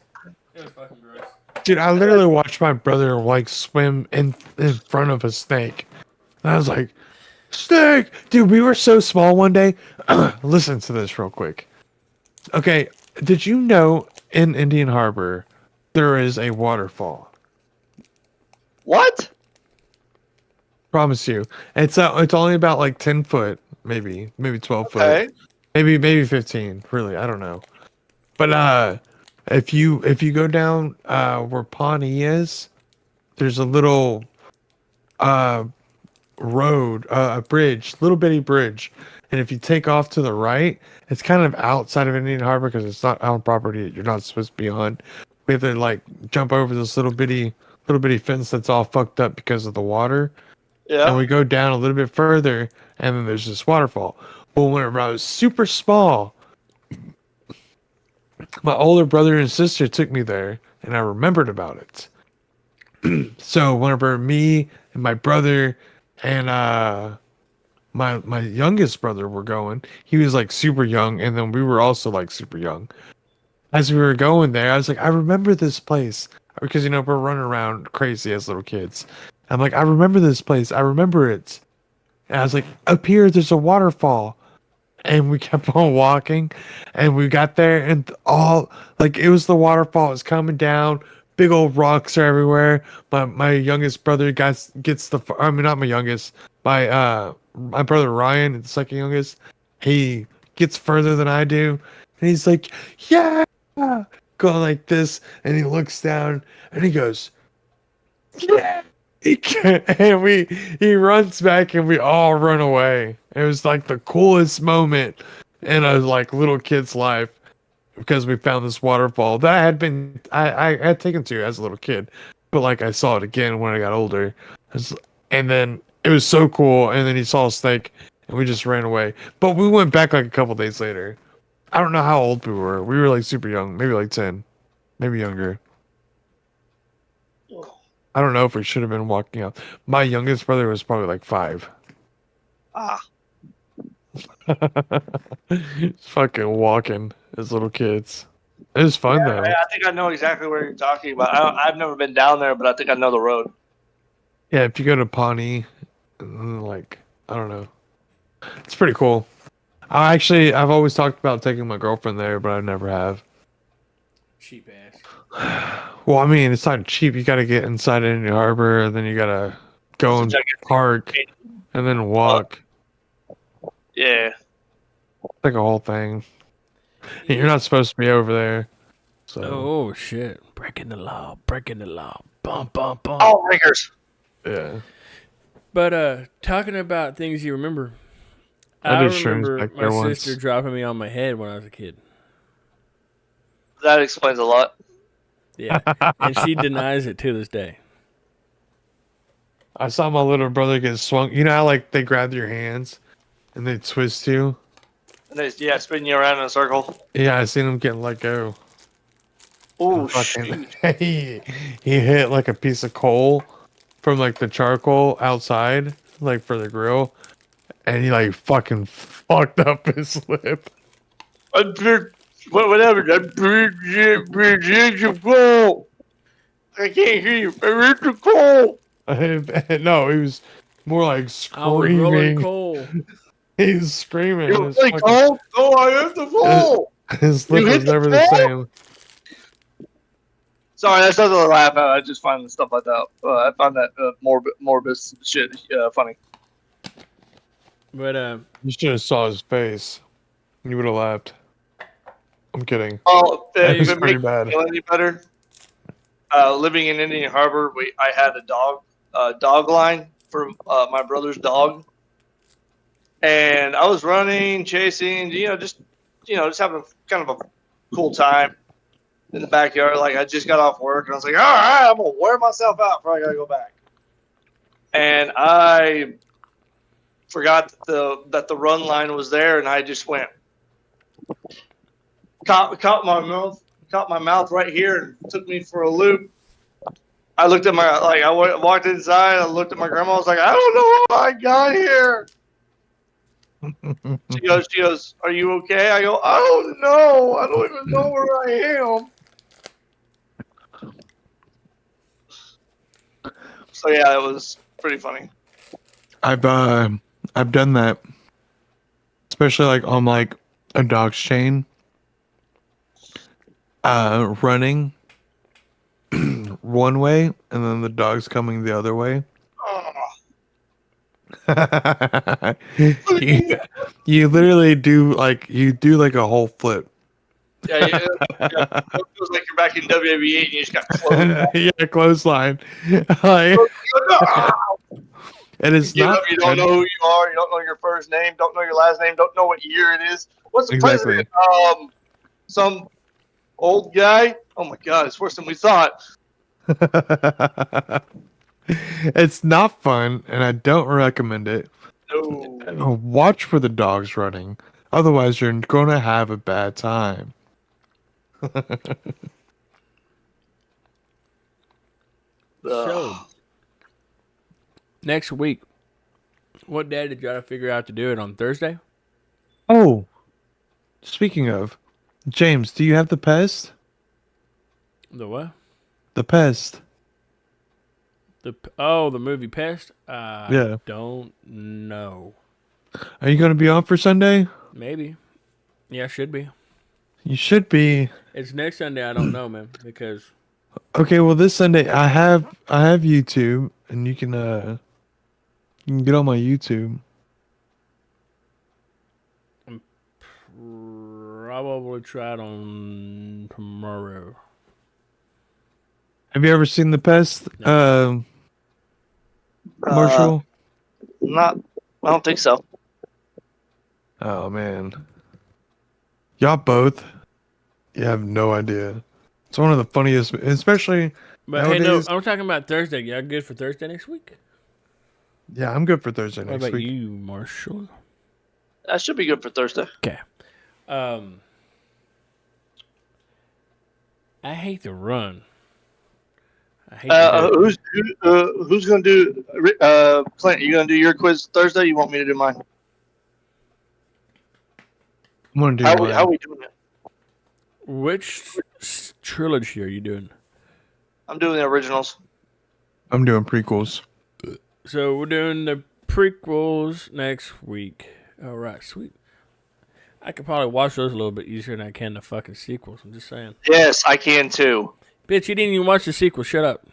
It was fucking gross. Dude, I literally watched my brother like swim in front of a snake. And I was like, snake! Dude, we were so small one day. Listen to this real quick. Okay, did you know in Indian Harbor there is a waterfall? What? Promise you. It's only about like 10 foot, maybe 12 Okay. foot. Maybe 15, really, I don't know. But if you go down where Pawnee is, there's a little road, a bridge, little bitty bridge. And if you take off to the right, it's kind of outside of Indian Harbor because it's not on property that you're not supposed to be on. We have to like jump over this little bitty fence that's all fucked up because of the water. Yeah. And we go down a little bit further, and then there's this waterfall. Well, whenever I was super small, my older brother and sister took me there, and I remembered about it. So whenever me and my brother and my youngest brother were going, he was like super young, and then we were also like super young. As we were going there, I was like, I remember this place because we're running around crazy as little kids. I'm like, I remember this place. I remember it. And I was like, up here, there's a waterfall. And we kept on walking, and we got there, and all like it was the waterfall. It was coming down. Big old rocks are everywhere. My youngest brother gets the. I mean, not my youngest. My brother Ryan, the second youngest. He gets further than I do, and he's like, yeah, going like this, and he looks down, and he goes, yeah. And he runs back, and we all run away. It was like the coolest moment in a like little kid's life because we found this waterfall that I had taken to as a little kid, but like I saw it again when I got older, and then it was so cool. And then he saw a snake, and we just ran away. But we went back like a couple days later. I don't know how old we were. We were like super young, maybe like 10, maybe younger. I don't know if we should have been walking out. My youngest brother was probably like 5. Ah. Just fucking walking as little kids. It was fun though. I think I know exactly where you're talking about. I've never been down there, but I think I know the road. Yeah, if you go to Pawnee, like I don't know, it's pretty cool. I've always talked about taking my girlfriend there, but I never have. Cheap ass. Well, I mean, it's not cheap. You got to get inside Indian Harbor, and then you got to go and park, and then walk. Yeah. It's like a whole thing. And you're not supposed to be over there. So Oh shit! Breaking the law. Breaking the law. Bum bum bum. All riggers. yeah. But talking about things you remember, I I did shrooms remember back my there sister once. dropping me on my head when I was a kid. That explains a lot. Yeah, and she denies it to this day. I saw my little brother get swung. You know how like they grab your hands and they twist you? And they spin you around in a circle. Yeah, I seen him getting let go. Oh Fucking- shoot! he hit like a piece of coal from like the charcoal outside, like for the grill, and he like fucking fucked up his lip. Whatever. That big of coal. I can't hear you. It's a coal. No, he was more like I was rolling screaming. coal. He's screaming. You His, really fucking- coal? No, I am the coal. his lip You was hit the never the coal? same. Sorry, that's not a laugh at. I just find stuff like that. I find that morbid shit funny. But You should have saw his face. You would have laughed. I'm kidding. Oh, It was if it pretty makes bad. me feel any better, living in Indian Harbor, I had a dog line for my brother's dog, and I was running, chasing, just having kind of a cool time in the backyard. Like I just got off work, and I was like, all right, I'm gonna wear myself out before I gotta go back. And I forgot that the run line was there, and I just went caught my mouth right here and took me for a loop. I looked at I walked inside. I looked at my grandma. I was like, I don't know how I got here. She goes, are you okay? I go, I don't know. I don't even know where I am. So yeah, it was pretty funny. I've done that, especially like on like a dog's chain. Running one way and then the dog's coming the other way. Oh, you literally do like a whole flip. yeah. It feels like you're back in WWE and you just got closed. Yeah, clothesline. Like, and it's You not. don't know who you are. You don't know your first name. Don't know your last name. Don't know what year it is. What's the Exactly. president? Some old guy. Oh my god, it's worse than we thought. It's not fun, and I don't recommend it. No. Watch for the dogs running. Otherwise, you're gonna have a bad time. So, next week, what day did y'all figure out to do it on Thursday? Oh, speaking of, James, do you have the pest? The what? The pest. The movie Pest? Yeah. Don't know. Are you gonna be on for Sunday? Maybe. Yeah, should be. You should be. It's next Sunday. I don't know, man, because Okay, well, this Sunday I have YouTube, and you can get on my YouTube. probably try it on tomorrow. Have you ever seen the pest, Marshall? Not. I don't think so. Oh man, y'all both. You have no idea. It's one of the funniest, especially. But hey, no, Nowadays- I'm talking about Thursday. Y'all good for Thursday next week? Yeah, I'm good for Thursday What next about week. you, Marshall? That should be good for Thursday. I hate to run. I hate to do it. Who's gonna do? Clint, you gonna do your quiz Thursday? You want me to do mine? I'm gonna do How mine. are we doing it? Which trilogy are you doing? I'm doing the originals. I'm doing prequels. So we're doing the prequels next week. All right, sweet. I could probably watch those a little bit easier than I can the fucking sequels. I'm just saying. Yes, I can too. Bitch, you didn't even watch the sequel. Shut up.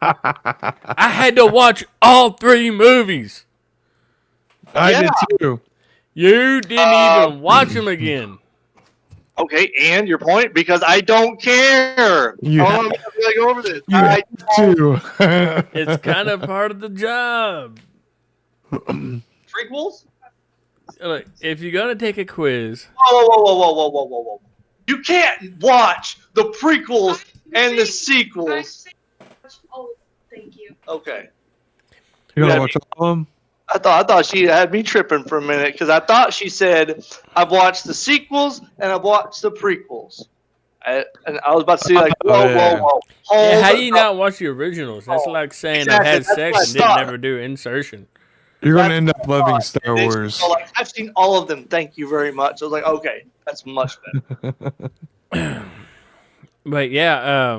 I had to watch all 3 movies. I did Yeah. too. You didn't even watch them again. Okay, and your point? Because I don't care. You How have- long am I gonna go over this? You I have to. It's kind of part of the job. prequels? Look, if you're gonna take a quiz, Whoa. You can't watch the prequels and the I sequels. say oh, thank you. Okay. You gotta Yeah. watch all of them. I thought she had me tripping for a minute because I thought she said I've watched the sequels and I've watched the prequels. And I was about to say like, whoa, yeah. whoa, whoa. Yeah, how Hold do you up. not watch the originals? That's like saying Exactly, I've had that's what sex I and didn't thought. never do insertion. You're gonna That's end up loving Star And then she Wars. was like, I've seen all of them. Thank you very much. I was like, okay, that's much better. But yeah,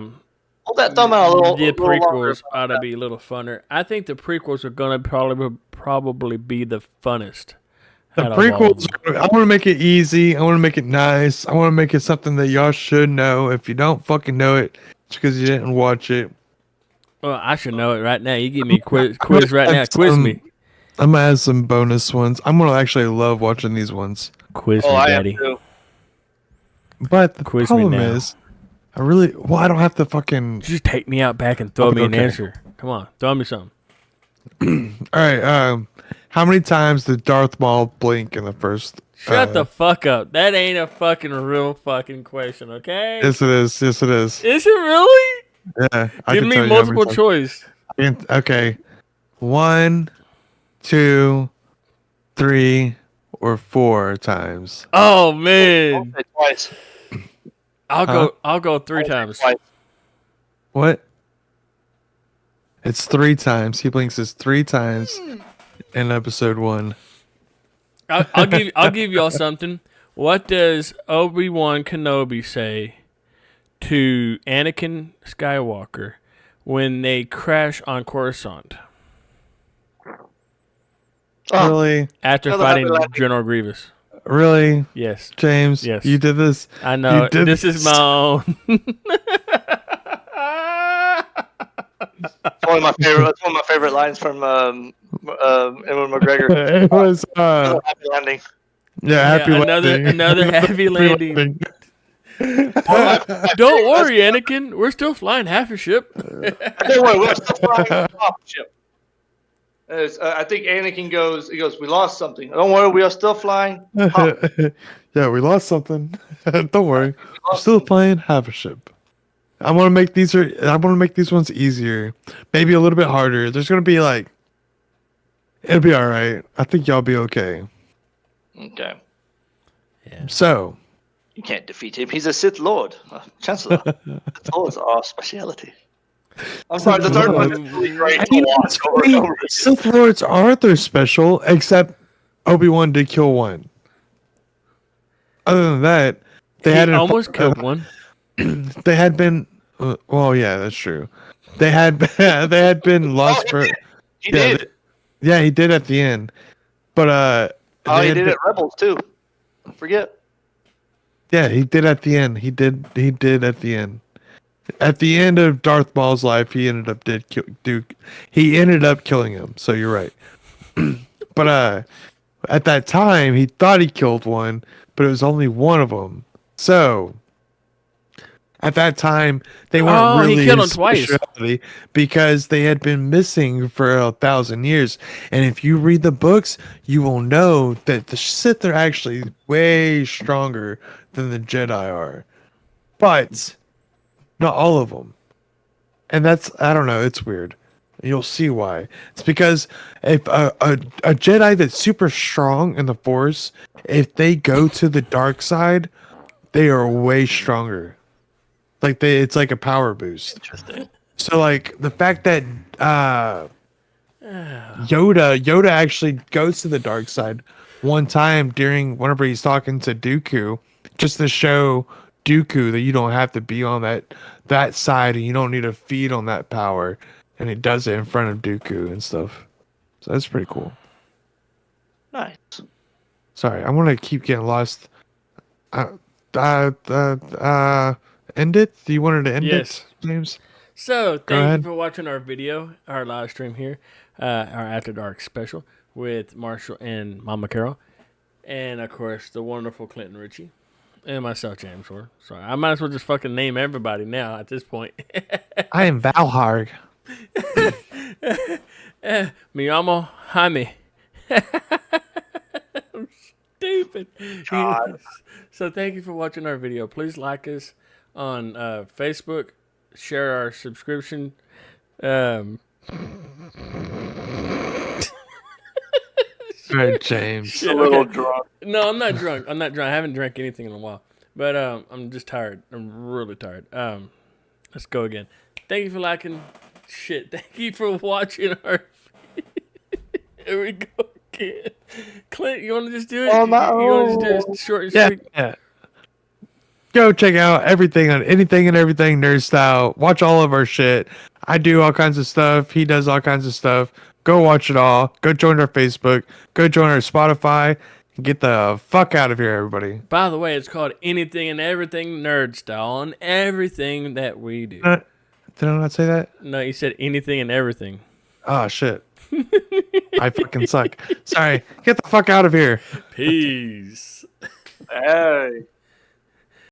Hold that thumb out a little. the a little longer. prequels ought to be a little funner. I think the prequels are gonna probably be the funnest. The out of all of prequels, them. I want to make it easy. I want to make it nice. I want to make it something that y'all should know. If you don't fucking know it, it's because you didn't watch it. Well, I should know it right now. You give me a quiz right now. Quiz me. I'm gonna add some bonus ones. I'm gonna actually love watching these ones. Quiz Oh, me, I am daddy. too. But the Quiz me problem now. is, I don't have to fucking. Just take me out back and throw me an Okay. answer. Come on, throw me something. All right. How many times did Darth Maul blink in the first? Shut the fuck up. That ain't a fucking real fucking question, okay? Yes, it is. Yes, it is. Is it really? Yeah. I Give can me tell you how many multiple times. choice. Okay. 1, 2, 3, or 4 times. Oh man, Okay, twice. I'll go 3 times. Twice. What? It's 3 times. He blinks us 3 times in episode 1. I'll give y'all something. What does Obi-Wan Kenobi say to Anakin Skywalker when they crash on Coruscant Oh, Really? after Another fighting happy landing. General Grievous? Really? Yes, James? Yes. You did this? I know. You did This is my own. It's one of my favorite. That's one of my favorite lines from Ewan McGregor. It was, Happy landing. yeah, happy another- landing. another happy landing. Don't worry, Anakin. We're still flying half a ship. Don't worry, we're still flying the top ship. I think Anakin goes. He goes. We lost something. Don't worry, we are still flying. Yeah, we lost something. Don't worry. We I'm lost still something. playing half a ship. I want to make these ones easier, maybe a little bit harder. There's gonna be like, it'll be all right. I think y'all be okay. Okay. So, You can't defeat him. He's a Sith Lord, Chancellor. Sith Lords are our speciality. I'm sorry, the third one is really great I to mean, watch it's over and funny, over again. Sith Lords aren't their special, except Obi-Wan did kill one. Other than that, they had He almost killed one. They had been. Well, yeah, that's true. They had they had been lost for. He Yeah, did. Yeah, he did at the end, but Oh, they he had did been- it Rebels too. Don't forget. Yeah, he did at the end. He did at the end. At the end of Darth Maul's life, he ended up he ended up killing him. So you're right. But at that time, he thought he killed one, but it was only one of them. So at that time, they weren't Oh, he really killed his him twice. specialty because they had been missing for 1,000 years. And if you read the books, you will know that the Sith are actually way stronger than the Jedi are. But not all of them. And I don't know, it's weird. You'll see why. It's because if a Jedi that's super strong in the Force, if they go to the dark side, they are way stronger. It's like a power boost. Interesting. So like the fact that Yoda actually goes to the dark side one time whenever he's talking to Dooku, just to show Dooku that you don't have to be on that side and you don't need to feed on that power, and he does it in front of Dooku and stuff. So that's pretty cool. Nice. Sorry, I want to keep getting lost. End it? Do you wanted to end Yes. it, James? So, thank ahead. you for watching our video, our live stream here, our After Dark special with Marshall and Mama Carol. And, of course, the wonderful Clinton Ritchie. And myself, James Orr. Sorry, I might as well just fucking name everybody now at this point. I am Valharg. Mi llamo Jaime. I'm stupid. God. So thank you for watching our video. Please like us on Facebook. Share our subscription. All right, James. Shit, A little okay. drunk. No, I'm not drunk. I'm not drunk. I haven't drank anything in a while. But I'm just tired. I'm really tired. Let's go again. Thank you for liking. Shit. Thank you for watching our. Here we go again. Clint, you want to just do it? Oh, my- You want to just do it short and Yeah, sweet? yeah. Go check out everything on Anything and Everything Nerd Style. Watch all of our shit. I do all kinds of stuff. He does all kinds of stuff. Go watch it all. Go join our Facebook. Go join our Spotify. Get the fuck out of here, everybody. By the way, it's called Anything and Everything Nerd Style on everything that we do. Did I not say that? No, you said anything and everything. Oh, shit. I fucking suck. Sorry. Get the fuck out of here. Peace. Hey.